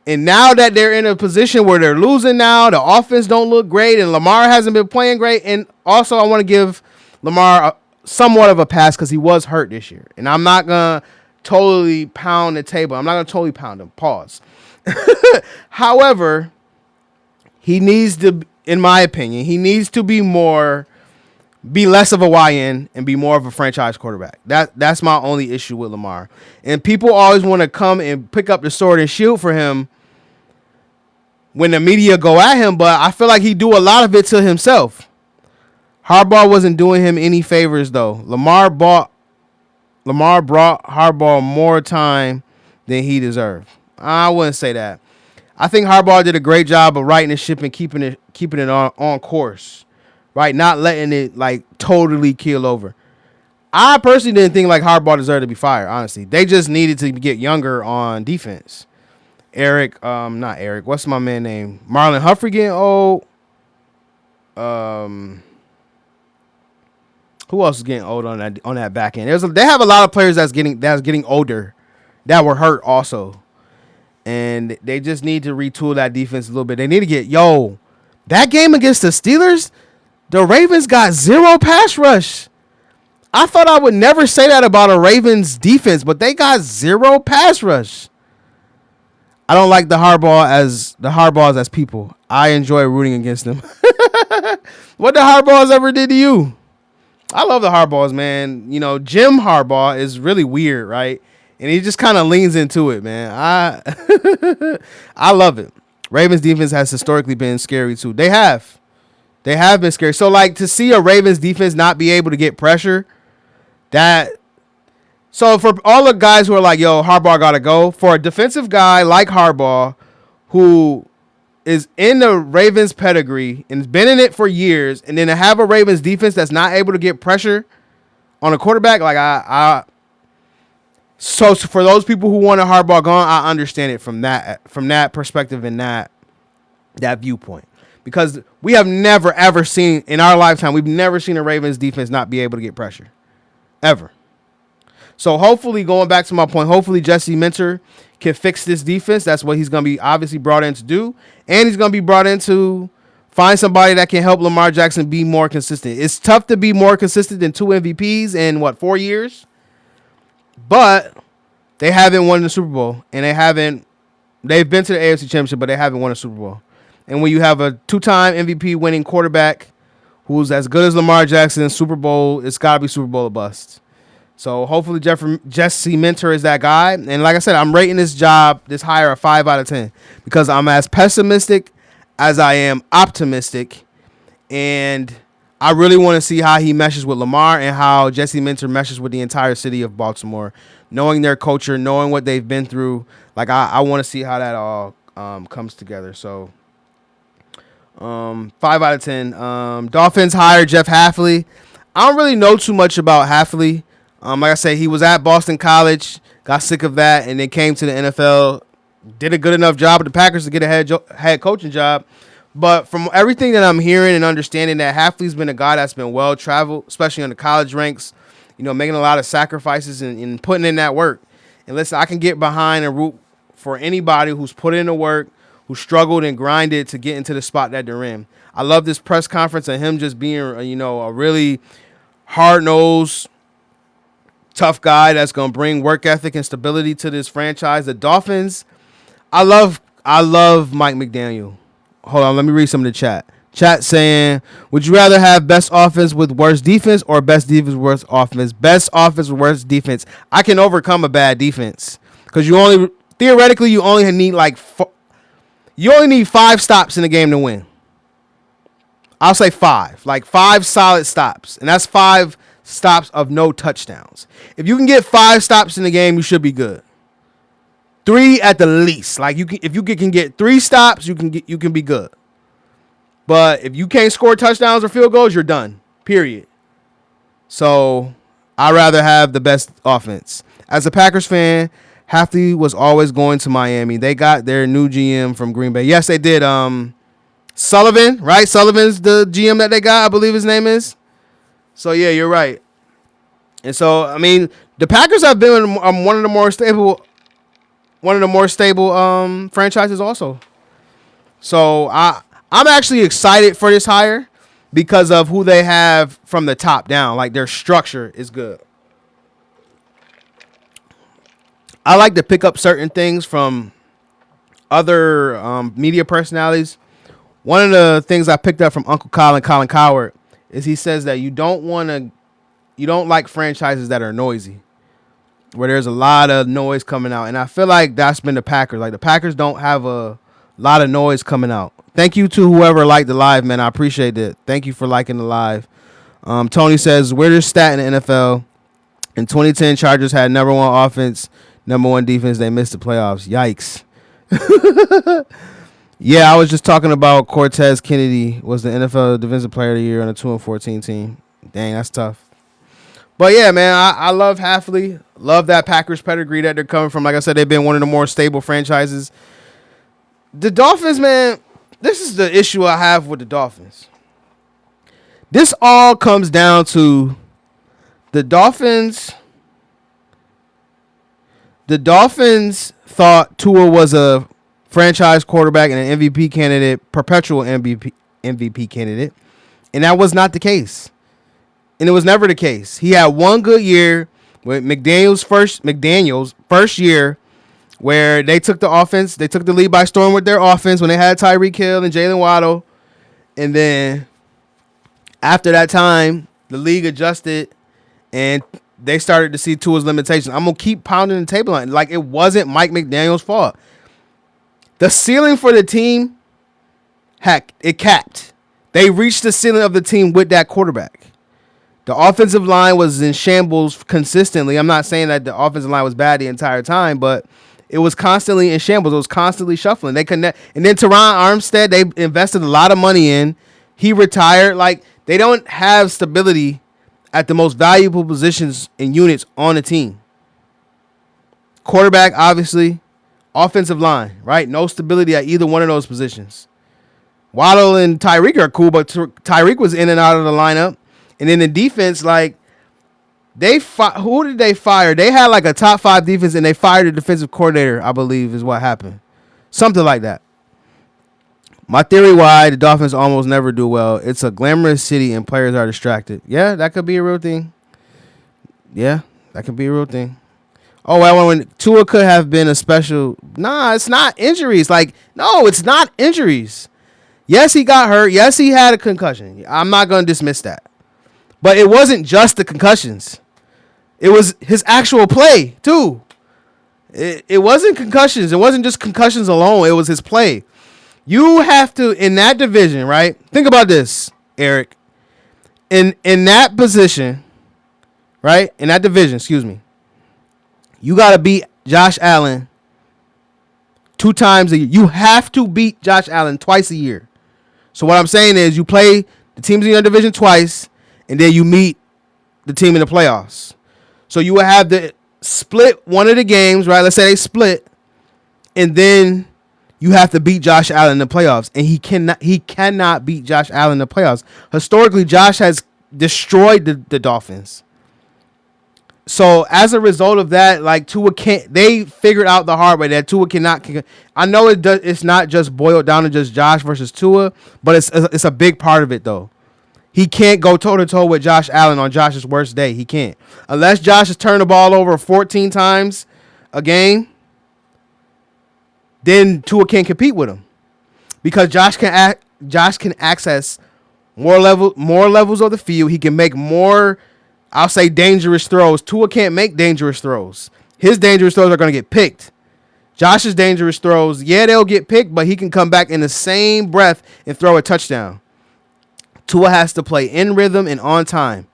And now that they're in a position where they're losing now, the offense don't look great, and Lamar hasn't been playing great. And also, I want to give Lamar somewhat of a pass because he was hurt this year. And I'm not going to totally pound the table. I'm not going to totally pound him. Pause. However, he needs to, in my opinion, he needs to be less of a YN and be more of a franchise quarterback. That's my only issue with Lamar. And people always want to come and pick up the sword and shield for him when the media go at him, but I feel like he do a lot of it to himself. Harbaugh wasn't doing him any favors, though. Lamar brought Harbaugh more time than he deserved. I wouldn't say that. I think Harbaugh did a great job of righting the ship and keeping it on course, right? Not letting it like totally keel over. I personally didn't think like Harbaugh deserved to be fired. Honestly, they just needed to get younger on defense. Not Eric. What's my man name? Marlon Humphrey getting old. Who else is getting old on that back end? They have a lot of players that's getting older, that were hurt also, and they just need to retool that defense a little bit. They need to that game against the Steelers, the Ravens got 0 pass rush. I thought I would never say that about a Ravens defense, but they got 0 pass rush. I don't like the Harbaughs as people. I enjoy rooting against them. What the Harbaughs ever did to you? I love the Harbaughs, man. You know, Jim Harbaugh is really weird, right? And he just kind of leans into it, man. I love it. Ravens defense has historically been scary too. They have been scary. So like to see a Ravens defense not be able to get pressure, so for all the guys who are like, yo, Harbaugh got to go, for a defensive guy like Harbaugh who is in the Ravens pedigree and has been in it for years, and then to have a Ravens defense that's not able to get pressure on a quarterback, like so for those people who want a Harbaugh gone, I understand it from that perspective and that viewpoint, because we have never ever seen in our lifetime, we've never seen a Ravens defense not be able to get pressure ever. So hopefully, going back to my point, hopefully Jesse Minter can fix this defense. That's what he's going to be obviously brought in to do. And he's going to be brought in to find somebody that can help Lamar Jackson be more consistent. It's tough to be more consistent than 2 MVPs in 4 years? But they haven't won the Super Bowl, and they've been to the AFC Championship, but they haven't won a Super Bowl. And when you have a 2-time MVP winning quarterback who's as good as Lamar Jackson, Super Bowl, it's got to be Super Bowl or bust. So hopefully Jesse Minter is that guy. And like I said, I'm rating this hire a 5 out of 10 because I'm as pessimistic as I am optimistic. And I really want to see how he meshes with Lamar and how Jesse Minter meshes with the entire city of Baltimore, knowing their culture, knowing what they've been through. Like I want to see how that all comes together. So 5 out of 10. Dolphins hired Jeff Hafley. I don't really know too much about Hafley. Like I said, he was at Boston College, got sick of that, and then came to the NFL, did a good enough job with the Packers to get a head coaching job. But from everything that I'm hearing and understanding, that Hafley's been a guy that's been well-traveled, especially on the college ranks, you know, making a lot of sacrifices and putting in that work. And listen, I can get behind and root for anybody who's put in the work, who struggled and grinded to get into the spot that they're in. I love this press conference and him just being, a really hard-nosed, tough guy that's going to bring work ethic and stability to this franchise. The Dolphins, I love Mike McDaniel. Hold on, let me read some of the chat. Chat saying, would you rather have best offense with worst defense or best defense with worst offense? Best offense with worst defense. I can overcome a bad defense because you only need 5 stops in the game to win. I'll say 5, like 5 solid stops, and that's 5 stops of no touchdowns. If you can get 5 stops in the game, you should be good. 3 at the least. Like if you can get 3 stops, you can be good. But if you can't score touchdowns or field goals, you're done. Period. So I'd rather have the best offense. As a Packers fan, Hafley was always going to Miami. They got their new GM from Green Bay. Yes, they did. Sullivan, right? Sullivan's the GM that they got, I believe his name is. So, yeah, you're right. And so, I mean, the Packers have been one of the more stable franchises also. So, I'm actually excited for this hire because of who they have from the top down. Like, their structure is good. I like to pick up certain things from other media personalities. One of the things I picked up from Uncle Colin Coward, is he says that you don't like franchises that are noisy, where there's a lot of noise coming out. And I feel like that's been the Packers. Like the Packers don't have a lot of noise coming out. Thank you to whoever liked the live, man. I appreciate it. Thank you for liking the live. Tony says, weirdest stat in the NFL. In 2010, Chargers had number 1 offense, number 1 defense. They missed the playoffs. Yikes. Yeah, I was just talking about Cortez Kennedy was the NFL Defensive Player of the Year on a 2-14 team. Dang, that's tough. But yeah, man, I love Halfley. Love that Packers pedigree that they're coming from. Like I said, they've been one of the more stable franchises. The Dolphins, man, this is the issue I have with the Dolphins. This all comes down to the Dolphins. The Dolphins thought Tua was a franchise quarterback and an MVP candidate, perpetual MVP candidate, and that was not the case. And it was never the case. He had one good year with McDaniel's first year where they took the offense, they took the lead by storm with their offense when they had Tyreek Hill and Jalen Waddle. And then after that time, the league adjusted and they started to see Tua's limitations. I'm going to keep pounding the table on it. Like, it wasn't Mike McDaniel's fault. The ceiling for the team, it capped. They reached the ceiling of the team with that quarterback. The offensive line was in shambles consistently. I'm not saying that the offensive line was bad the entire time, but it was constantly in shambles. It was constantly shuffling. They connect, and then Teron Armstead, they invested a lot of money in. He retired. Like, they don't have stability at the most valuable positions and units on the team. Quarterback, obviously. Offensive line, right? No stability at either one of those positions. Waddle and Tyreek are cool, but Tyreek was in and out of the lineup. And then the defense, like, who did they fire? They had like a top 5 defense, and they fired the defensive coordinator, I believe, is what happened. Something like that. My theory why the Dolphins almost never do well, it's a glamorous city and players are distracted. Yeah, that could be a real thing. Yeah, that could be a real thing. Oh, well, when Tua could have been a special. Nah, it's not injuries. Like, no, it's not injuries. Yes, he got hurt. Yes, he had a concussion. I'm not going to dismiss that. But it wasn't just the concussions. It was his actual play, too. It wasn't concussions. It wasn't just concussions alone. It was his play. You have to, in that division, right? Think about this, Eric. In that position, right? In that division, excuse me. You got to beat Josh Allen 2 times a year. You have to beat Josh Allen twice a year. So what I'm saying is you play the teams in your division twice, and then you meet the team in the playoffs. So you will have to split one of the games, right? Let's say they split, and then you have to beat Josh Allen in the playoffs, and he cannot beat Josh Allen in the playoffs. Historically, Josh has destroyed the Dolphins. So as a result of that, like, Tua can't. They figured out the hard way that Tua cannot. I know it's not just boiled down to just Josh versus Tua, but it's a big part of it though. He can't go toe to toe with Josh Allen on Josh's worst day. He can't, unless Josh has turned the ball over 14 times a game. Then Tua can't compete with him because Josh can access more levels of the field. He can make more, I'll say, dangerous throws. Tua can't make dangerous throws. His dangerous throws are going to get picked. Josh's dangerous throws, yeah, they'll get picked, but he can come back in the same breath and throw a touchdown. Tua has to play in rhythm and on time.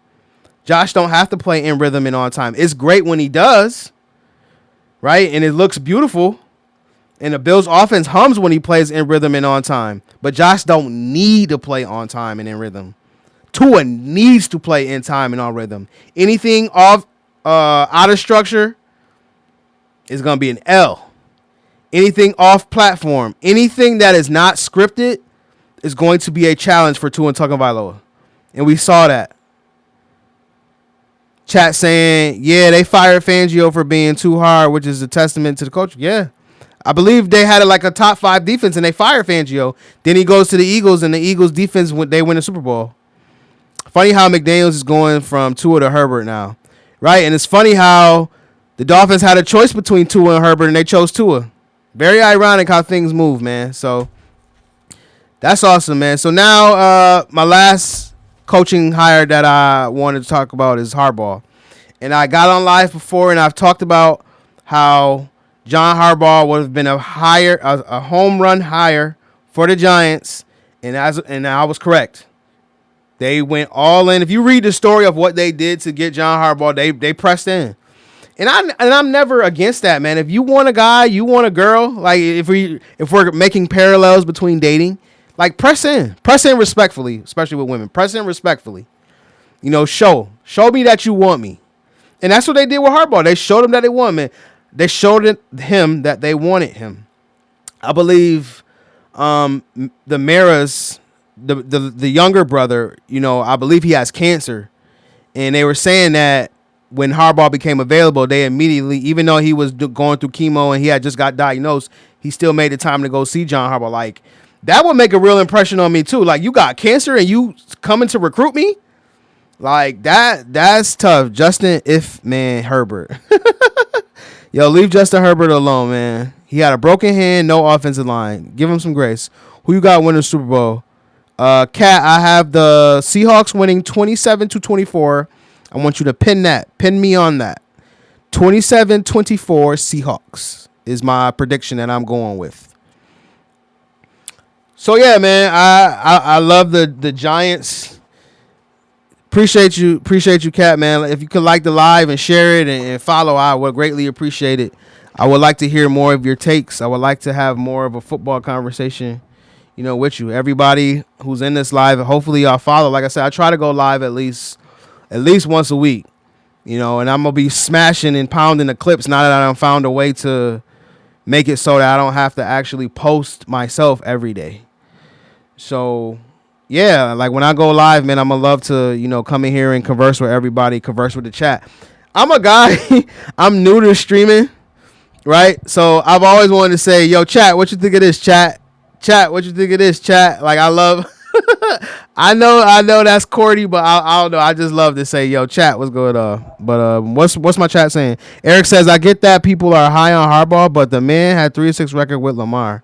Josh don't have to play in rhythm and on time. It's great when he does, right? And it looks beautiful. And the Bills' offense hums when he plays in rhythm and on time. But Josh don't need to play on time and in rhythm. Tua needs to play in time and on rhythm. Anything off out of structure is going to be an L. Anything off platform, anything that is not scripted is going to be a challenge for Tua Tagovailoa. And we saw that. Chat saying, yeah, they fired Fangio for being too hard, which is a testament to the coach. Yeah. I believe they had like a top 5 defense, and they fired Fangio. Then he goes to the Eagles, and the Eagles defense, they win the Super Bowl. Funny how McDaniels is going from Tua to Herbert now, right? And it's funny how the Dolphins had a choice between Tua and Herbert, and they chose Tua. Very ironic how things move, man. So that's awesome, man. So now my last coaching hire that I wanted to talk about is Harbaugh. And I got on live before, and I've talked about how John Harbaugh would have been a home run hire for the Giants, and I was correct. They went all in. If you read the story of what they did to get John Harbaugh, they pressed in. And I'm never against that, man. If you want a guy, you want a girl, like if we're making parallels between dating, like press in respectfully, especially with women. Press in respectfully. Show me that you want me. And that's what they did with Harbaugh. They showed him that they want him. They showed him that they wanted him. I believe the Maras, the younger brother, I believe he has cancer. And they were saying that when Harbaugh became available, they immediately, even though he was going through chemo and he had just got diagnosed, he still made the time to go see John Harbaugh. Like, that would make a real impression on me too. Like, you got cancer and you coming to recruit me? Like, that's tough. Justin Herbert. Yo, leave Justin Herbert alone, man. He had a broken hand, no offensive line. Give him some grace. Who you got winning the Super Bowl? Kat, I have the Seahawks winning 27-24. I want you to pin that. Pin me on that. 27-24 Seahawks is my prediction that I'm going with. So yeah, man, I love the Giants. Appreciate you, Kat, man. If you could like the live and share it and follow, I would greatly appreciate it. I would like to hear more of your takes. I would like to have more of a football conversation, with you. Everybody who's in this live, hopefully y'all follow. Like I said, I try to go live at least once a week, and I'm gonna be smashing and pounding the clips now that I done found a way to make it so that I don't have to actually post myself every day. So yeah, like when I go live, man, I'm gonna love to, come in here and converse with everybody, converse with the chat. I'm a guy, I'm new to streaming, right? So I've always wanted to say, yo, chat, what you think of this, chat? Chat, what you think of this, chat? Like, I love, I know that's corny, but I don't know. I just love to say, yo, chat, what's going on? But what's my chat saying? Eric says, I get that people are high on Harbaugh, but the man had 3-6 record with Lamar.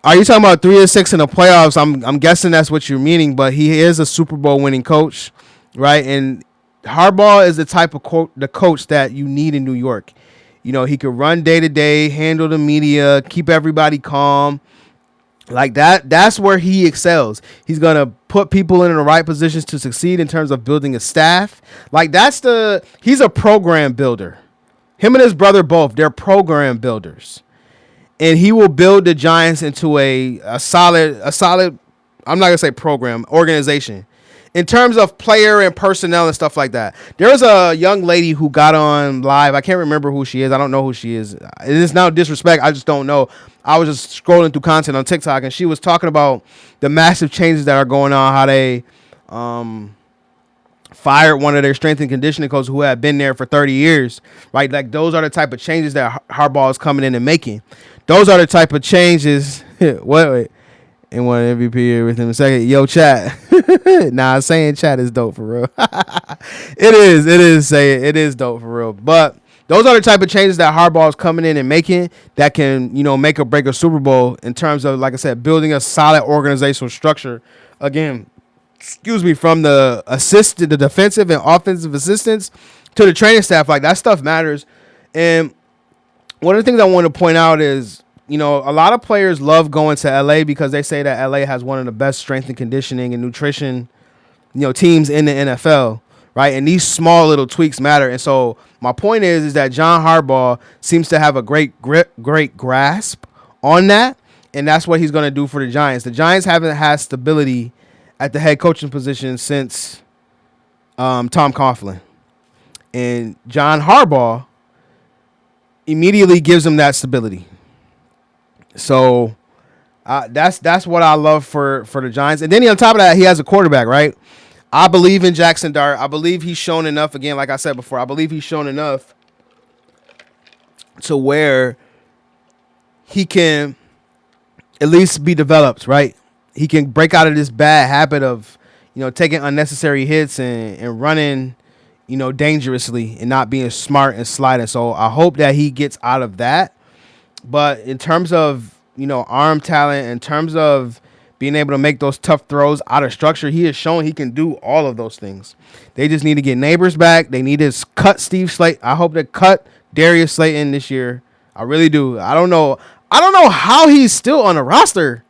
Are you talking about 3-6 in the playoffs? I'm guessing that's what you're meaning, but he is a Super Bowl winning coach, right? And Harbaugh is the type of the coach that you need in New York. He could run day to day, handle the media, keep everybody calm. Like that's where he excels. He's going to put people in the right positions to succeed in terms of building a staff. Like he's a program builder. Him and his brother both, they're program builders. And he will build the Giants into a solid, I'm not going to say program, organization. In terms of player and personnel and stuff like that. There's a young lady who got on live. I can't remember who she is. I don't know who she is. It is no disrespect. I just don't know. I was just scrolling through content on TikTok, and she was talking about the massive changes that are going on, how they fired one of their strength and conditioning coaches who had been there for 30 years, right? Like, those are the type of changes that Harbaugh is coming in and making. Those are the type of changes. Wait. And won MVP with him a second. Yo, chat. Nah, saying chat is dope for real. It is dope for real. But those are the type of changes that Harbaugh is coming in and making that can, make or break a Super Bowl in terms of, like I said, building a solid organizational structure. Again, from the defensive and offensive assistants to the training staff. Like, that stuff matters. And one of the things I want to point out is, a lot of players love going to LA because they say that LA has one of the best strength and conditioning and nutrition, teams in the NFL, right? And these small little tweaks matter. And so my point is that John Harbaugh seems to have a great grasp on that, and that's what he's going to do for the Giants. The Giants haven't had stability at the head coaching position since Tom Coughlin, and John Harbaugh immediately gives them that stability. So that's what I love for the Giants. And then on top of that, he has a quarterback, right? I believe in Jackson Dart. I believe he's shown enough. Again, like I said before, I believe he's shown enough to where he can at least be developed, right? He can break out of this bad habit of, taking unnecessary hits and running, dangerously and not being smart and sliding. So I hope that he gets out of that. But in terms of, arm talent, in terms of being able to make those tough throws out of structure, he has shown he can do all of those things. They just need to get Neighbors back. They need to cut Steve Slayton. I hope they cut Darius Slayton this year. I really do. I don't know how he's still on the roster.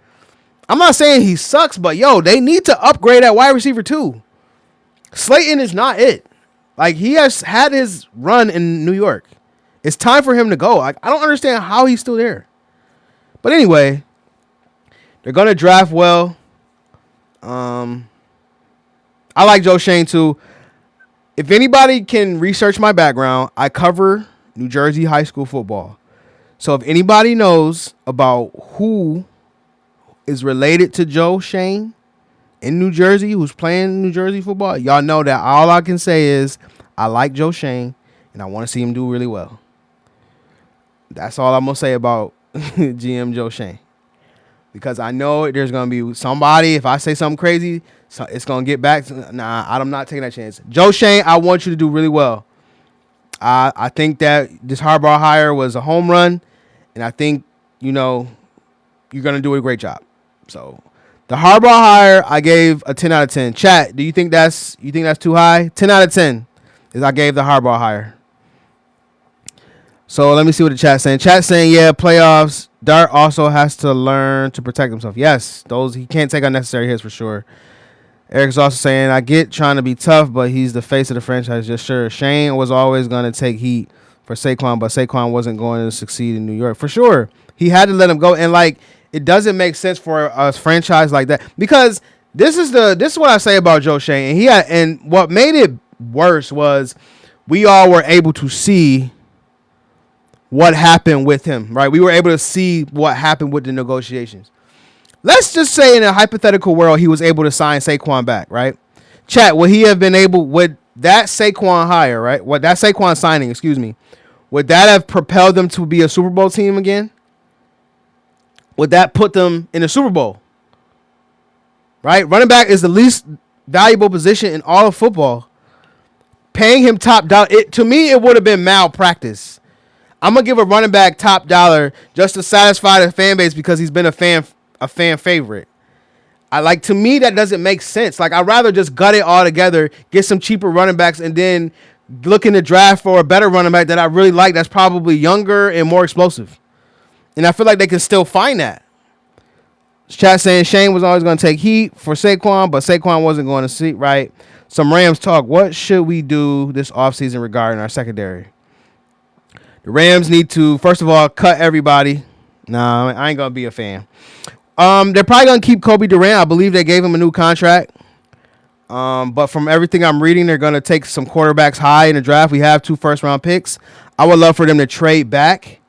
I'm not saying he sucks, but, they need to upgrade at wide receiver too. Slayton is not it. Like, he has had his run in New York. It's time for him to go. I don't understand how he's still there. But anyway, they're going to draft well. I I like Joe Shane too. If anybody can research my background, I cover New Jersey high school football. So if anybody knows about who is related to Joe Shane in New Jersey, who's playing New Jersey football, y'all know that all I can say is I like Joe Shane and I want to see him do really well. That's all I'm going to say about GM Joe Shane. Because I know there's going to be somebody, if I say something crazy, so it's going to get back to, nah, I'm not taking that chance. Joe Shane, I want you to do really well. I think that this Harbaugh hire was a home run, and I think, you're going to do a great job. So the Harbaugh hire, I gave a 10 out of 10. Chat, do you think that's too high? 10 out of 10 is I gave the Harbaugh hire. So let me see what the chat's saying. Chat's saying, yeah, playoffs. Dart also has to learn to protect himself. Yes, he can't take unnecessary hits for sure. Eric's also saying, I get trying to be tough, but he's the face of the franchise. Just sure. Shane was always going to take heat for Saquon, but Saquon wasn't going to succeed in New York. For sure. He had to let him go. And, it doesn't make sense for a franchise like that. Because this is what I say about Joe Shane. And what made it worse was we all were able to see what happened with him, right? We were able to see what happened with the negotiations. Let's just say in a hypothetical world, he was able to sign Saquon back, right? Chat, would he have been able, would that Saquon hire, right? What that Saquon signing, would that have propelled them to be a Super Bowl team again? Would that put them in a Super Bowl? Right? Running back is the least valuable position in all of football. Paying him top dollar, to me, it would have been malpractice. I'm going to give a running back top dollar just to satisfy the fan base because he's been a fan favorite. To me, that doesn't make sense. I'd rather just gut it all together, get some cheaper running backs, and then look in the draft for a better running back that I really like that's probably younger and more explosive. And I feel like they can still find that. Chat saying Shane was always going to take heat for Saquon, but Saquon wasn't going to see, right? Some Rams talk. What should we do this offseason regarding our secondary? The Rams need to, first of all, cut everybody. Nah, I ain't going to be a fan. They're probably going to keep Kobe Durant. I believe they gave him a new contract. But from everything I'm reading, they're going to take some quarterbacks high in the draft. We have 2 first-round picks. I would love for them to trade back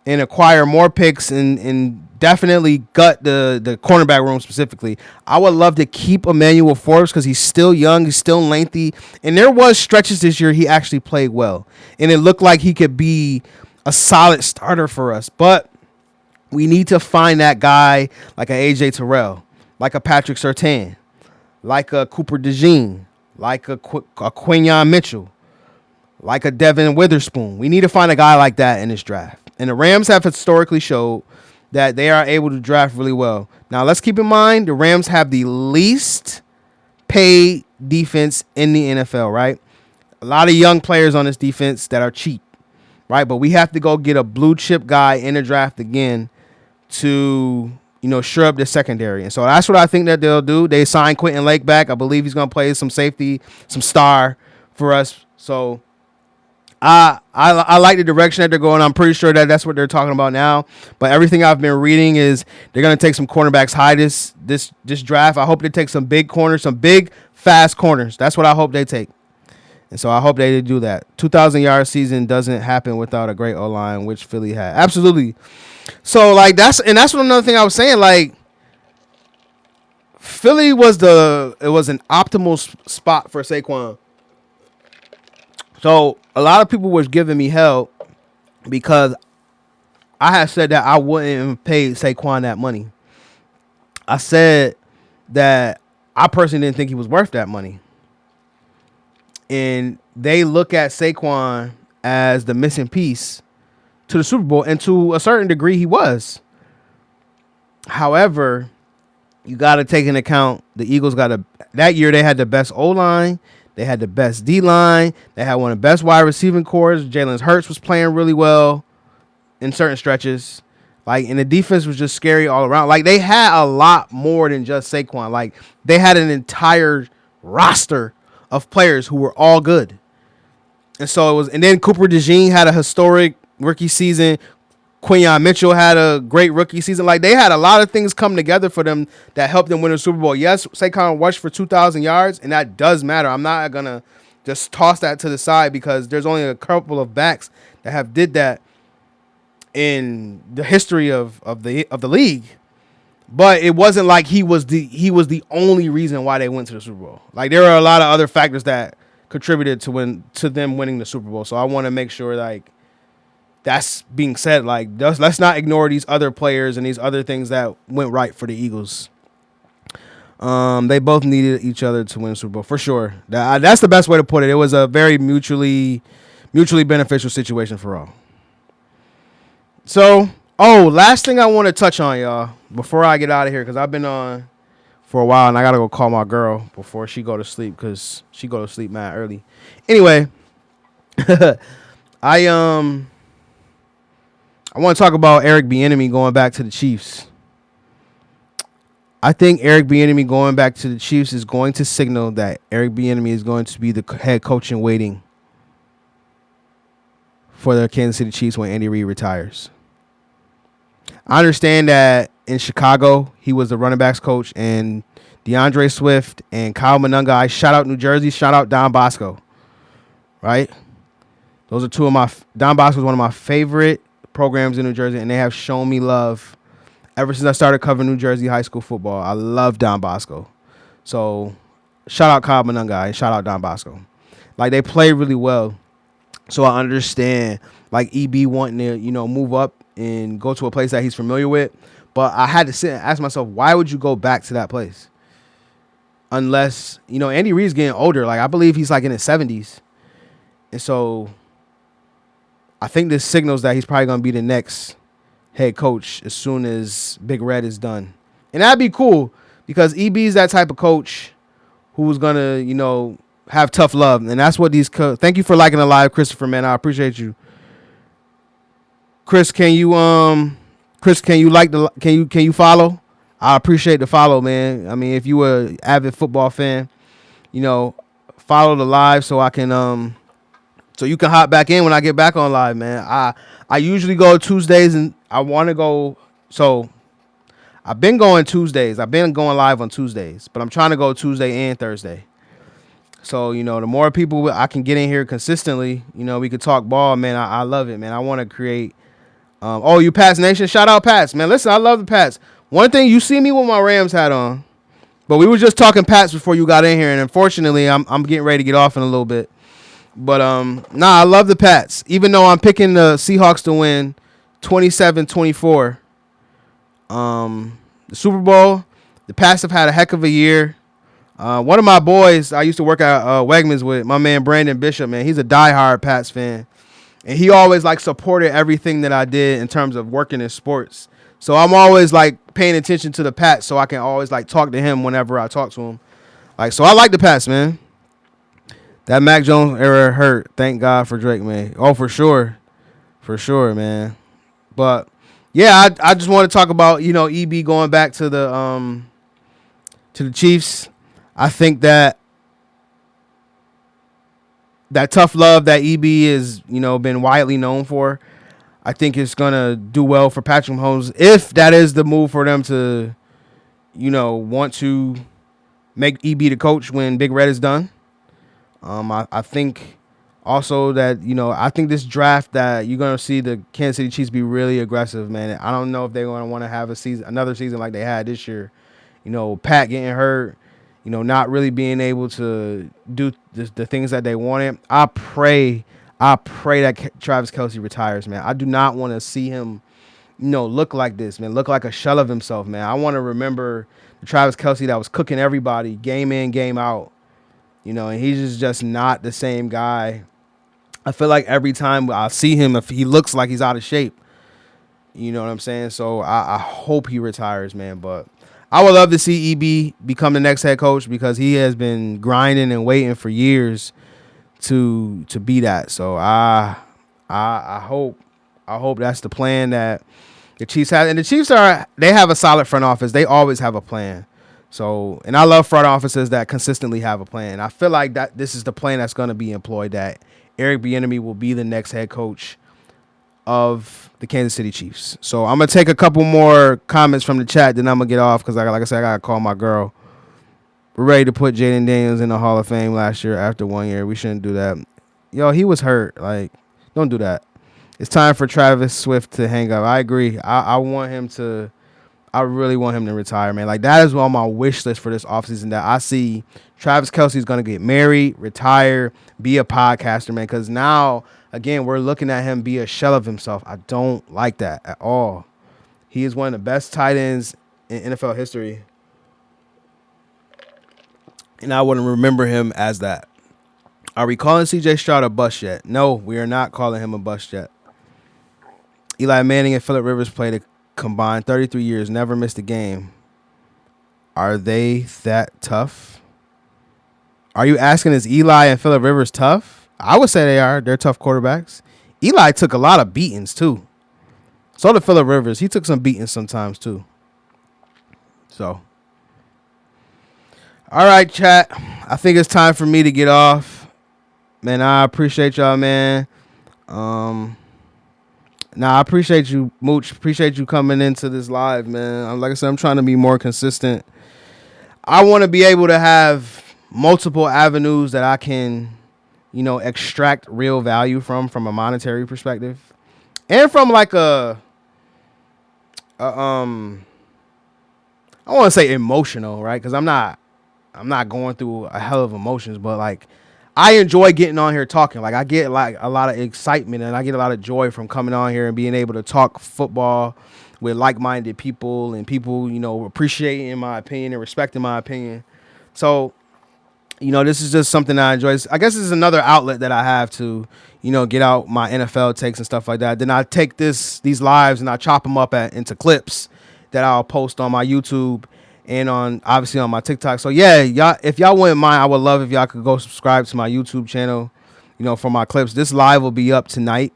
and acquire more picks and definitely gut the cornerback room specifically. I would love to keep Emmanuel Forbes because he's still young, he's still lengthy, and there was stretches this year he actually played well, and it looked like he could be a solid starter for us. But we need to find that guy like a AJ Terrell, like a Patrick Surtain, like a Cooper DeJean, like a Quinyon Mitchell, like a Devin Witherspoon. We need to find a guy like that in this draft. And the Rams have historically showed that they are able to draft really well. Now, let's keep in mind the Rams have the least paid defense in the NFL, right? A lot of young players on this defense that are cheap, right? But we have to go get a blue chip guy in the draft again to, shore up the secondary. And so that's what I think that they'll do. They signed Quentin Lake back. I believe he's going to play some safety, some star for us. So I like the direction that they're going. I'm pretty sure that that's what they're talking about now. But everything I've been reading is they're going to take some cornerbacks high this draft. I hope they take some big corners, some big, fast corners. That's what I hope they take. And so I hope they do that. 2,000-yard season doesn't happen without a great O-line, which Philly had. Absolutely. So, that's what another thing I was saying. Philly was an optimal spot for Saquon. So a lot of people was giving me hell because I had said that I wouldn't pay Saquon that money. I said that I personally didn't think he was worth that money. And they look at Saquon as the missing piece to the Super Bowl, and to a certain degree he was. However, you got to take into account the Eagles that year they had the best O-line. They had the best D-line. They had one of the best wide receiving cores. Jalen Hurts was playing really well in certain stretches. And the defense was just scary all around. They had a lot more than just Saquon. They had an entire roster of players who were all good. And so it was, and then Cooper DeJean had a historic rookie season. Quinyon Mitchell had a great rookie season. Like, they had a lot of things come together for them that helped them win the Super Bowl. Yes, Saquon rushed for 2,000 yards, and that does matter. I'm not going to just toss that to the side because there's only a couple of backs that have did that in the history of the league. But it wasn't like he was the only reason why they went to the Super Bowl. Like, there are a lot of other factors that contributed to them winning the Super Bowl. So I want to make sure, like, that's being said. Like, let's not ignore these other players and these other things that went right for the Eagles. They both needed each other to win the Super Bowl for sure. That's the best way to put it. It was a very mutually beneficial situation for all. So, last thing I want to touch on, y'all, before I get out of here, because I've been on for a while and I gotta go call my girl before she go to sleep because she go to sleep mad early. Anyway, I want to talk about Eric Bieniemy going back to the Chiefs. I think Eric Bieniemy going back to the Chiefs is going to signal that Eric Bieniemy is going to be the head coach in waiting for the Kansas City Chiefs when Andy Reid retires. I understand that in Chicago, he was the running backs coach, and DeAndre Swift and Kyle Monunga. I shout out New Jersey, shout out Don Bosco, right? Those are two of my – Don Bosco is one of my favorite programs in New Jersey, and they have shown me love ever since I started covering New Jersey high school football. I love Don Bosco. So, shout out Kyle Monunga and shout out Don Bosco. Like, they play really well. So, I understand, like, EB wanting to, move up and go to a place that he's familiar with. But I had to sit and ask myself, why would you go back to that place? Unless, Andy Reid's getting older. Like, I believe he's, like, in his 70s. And so I think this signals that he's probably going to be the next head coach as soon as Big Red is done. And that'd be cool because EB's that type of coach who's going to, have tough love. And that's what these thank you for liking the live, Christopher, man. I appreciate you. Chris, can you can you follow? I appreciate the follow, man. I mean, if you were an avid football fan, follow the live so I can so you can hop back in when I get back on live, man. I usually go Tuesdays and I want to go. So I've been going Tuesdays. I've been going live on Tuesdays, but I'm trying to go Tuesday and Thursday. So, the more people I can get in here consistently, we could talk ball, man. I love it, man. I want to create. You Pats Nation. Shout out Pats, man. Listen, I love the Pats. One thing, you see me with my Rams hat on, but we were just talking Pats before you got in here, and unfortunately, I'm getting ready to get off in a little bit. But, I love the Pats. Even though I'm picking the Seahawks to win 27-24. The Super Bowl, the Pats have had a heck of a year. One of my boys I used to work at Wegmans with, my man Brandon Bishop, man, he's a diehard Pats fan. And he always, supported everything that I did in terms of working in sports. So I'm always, paying attention to the Pats so I can always, talk to him whenever I talk to him. So I like the Pats, man. That Mac Jones era hurt. Thank God for Drake, man. Oh, for sure. For sure, man. But, yeah, I just want to talk about, EB going back to the Chiefs. I think that tough love that EB is, been widely known for, I think it's going to do well for Patrick Mahomes if that is the move for them to, want to make EB the coach when Big Red is done. I think also that, I think this draft that you're going to see the Kansas City Chiefs be really aggressive, man. I don't know if they're going to want to have another season like they had this year. Pat getting hurt. Not really being able to do the things that they wanted. I pray that Travis Kelce retires, man. I do not want to see him, look like this, man. Look like a shell of himself, man. I want to remember the Travis Kelce that was cooking everybody, game in, game out. And he's just not the same guy. I feel like every time I see him, if he looks like he's out of shape. You know what I'm saying? So I hope he retires, man. But I would love to see EB become the next head coach because he has been grinding and waiting for years to be that. So I hope that's the plan that the Chiefs have. And the Chiefs they have a solid front office. They always have a plan. So, and I love front offices that consistently have a plan. I feel like that this is the plan that's going to be employed, that Eric Bieniemy will be the next head coach of the Kansas City Chiefs. So I'm gonna take a couple more comments from the chat, then I'm gonna get off because like I said, I gotta call my girl. We're ready to put Jaden Daniels in the Hall of Fame last year after 1 year. We shouldn't do that. Yo, he was hurt. Like, don't do that. It's time for Travis Swift to hang up. I agree. I want him to. I really want him to retire, man. Like, that is on my wish list for this offseason, that I see Travis Kelce's going to get married, retire, be a podcaster, man. Because now, again, we're looking at him be a shell of himself. I don't like that at all. He is one of the best tight ends in NFL history. And I wouldn't remember him as that. Are we calling C.J. Stroud a bust yet? No, we are not calling him a bust yet. Eli Manning and Phillip Rivers played a combined 33 years, never missed a game. Are they that tough? Are you asking, is Eli and Phillip Rivers tough? I would say they are. They're tough quarterbacks. Eli took a lot of beatings, too. So did Phillip Rivers. He took some beatings sometimes, too. So. All right, chat. I think it's time for me to get off. Man, I appreciate y'all, man. I appreciate you, Mooch. Appreciate you coming into this live, man. Like I said, I'm trying to be more consistent. I want to be able to have multiple avenues that I can, extract real value from a monetary perspective. And from like I want to say emotional, right? Because I'm not going through a hell of emotions, but like I enjoy getting on here talking. Like I get like a lot of excitement and I get a lot of joy from coming on here and being able to talk football with like-minded people and people, appreciating my opinion and respecting my opinion. So, this is just something I enjoy. I guess this is another outlet that I have to, get out my NFL takes and stuff like that. Then I take these lives and I chop them up into clips that I'll post on my YouTube and obviously on my TikTok. So yeah, y'all, if y'all wouldn't mind, I would love if y'all could go subscribe to my YouTube channel, for my clips. This live will be up tonight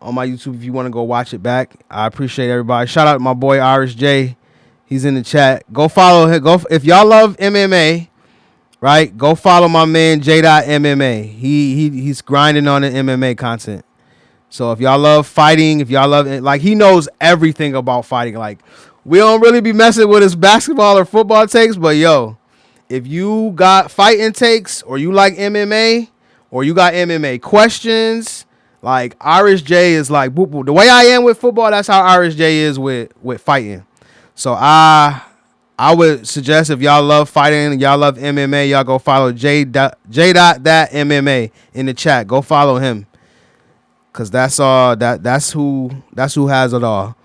on my YouTube if you want to go watch it back. I appreciate everybody. Shout out to my boy Irish J. He's in the chat. Go follow him. If y'all love MMA, right? Go follow my man J.MMA. He's grinding on the MMA content. So if y'all love fighting, if y'all love it, like he knows everything about fighting. Like we don't really be messing with his basketball or football takes, but yo, if you got fighting takes or you like MMA or you got MMA questions, like Irish J is like boop boop. The way I am with football, that's how Irish J is with fighting. So I would suggest if y'all love fighting and y'all love MMA, y'all go follow J.MMA in the chat. Go follow him. Cause that's all that's who has it all.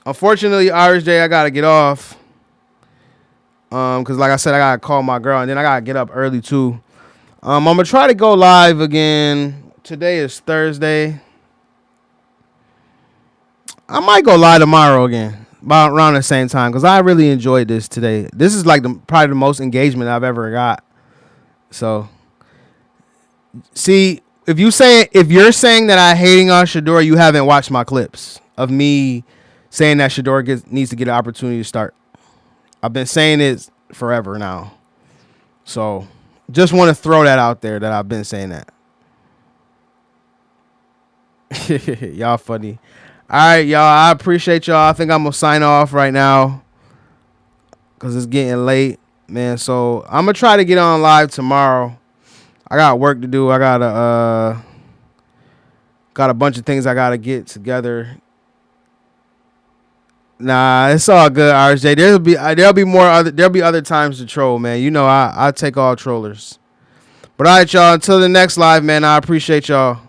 Unfortunately, Irish J, I gotta get off. Cause like I said, I gotta call my girl and then I gotta get up early too. I'm gonna try to go live again. Today is Thursday. I might go live tomorrow again, about around the same time, because I really enjoyed this today. This is like probably the most engagement I've ever got. So, see, if you're saying that I'm hating on Shador, you haven't watched my clips of me saying that Shador needs to get an opportunity to start. I've been saying it forever now. So, just want to throw that out there that I've been saying that. Y'all funny. All right, y'all. I appreciate y'all. I think I'm going to sign off right now because it's getting late, man. So I'm going to try to get on live tomorrow. I got work to do. I got a bunch of things I got to get together. Nah, it's all good, RJ. There'll be other times to troll, man. I take all trollers. But all right, y'all. Until the next live, man, I appreciate y'all.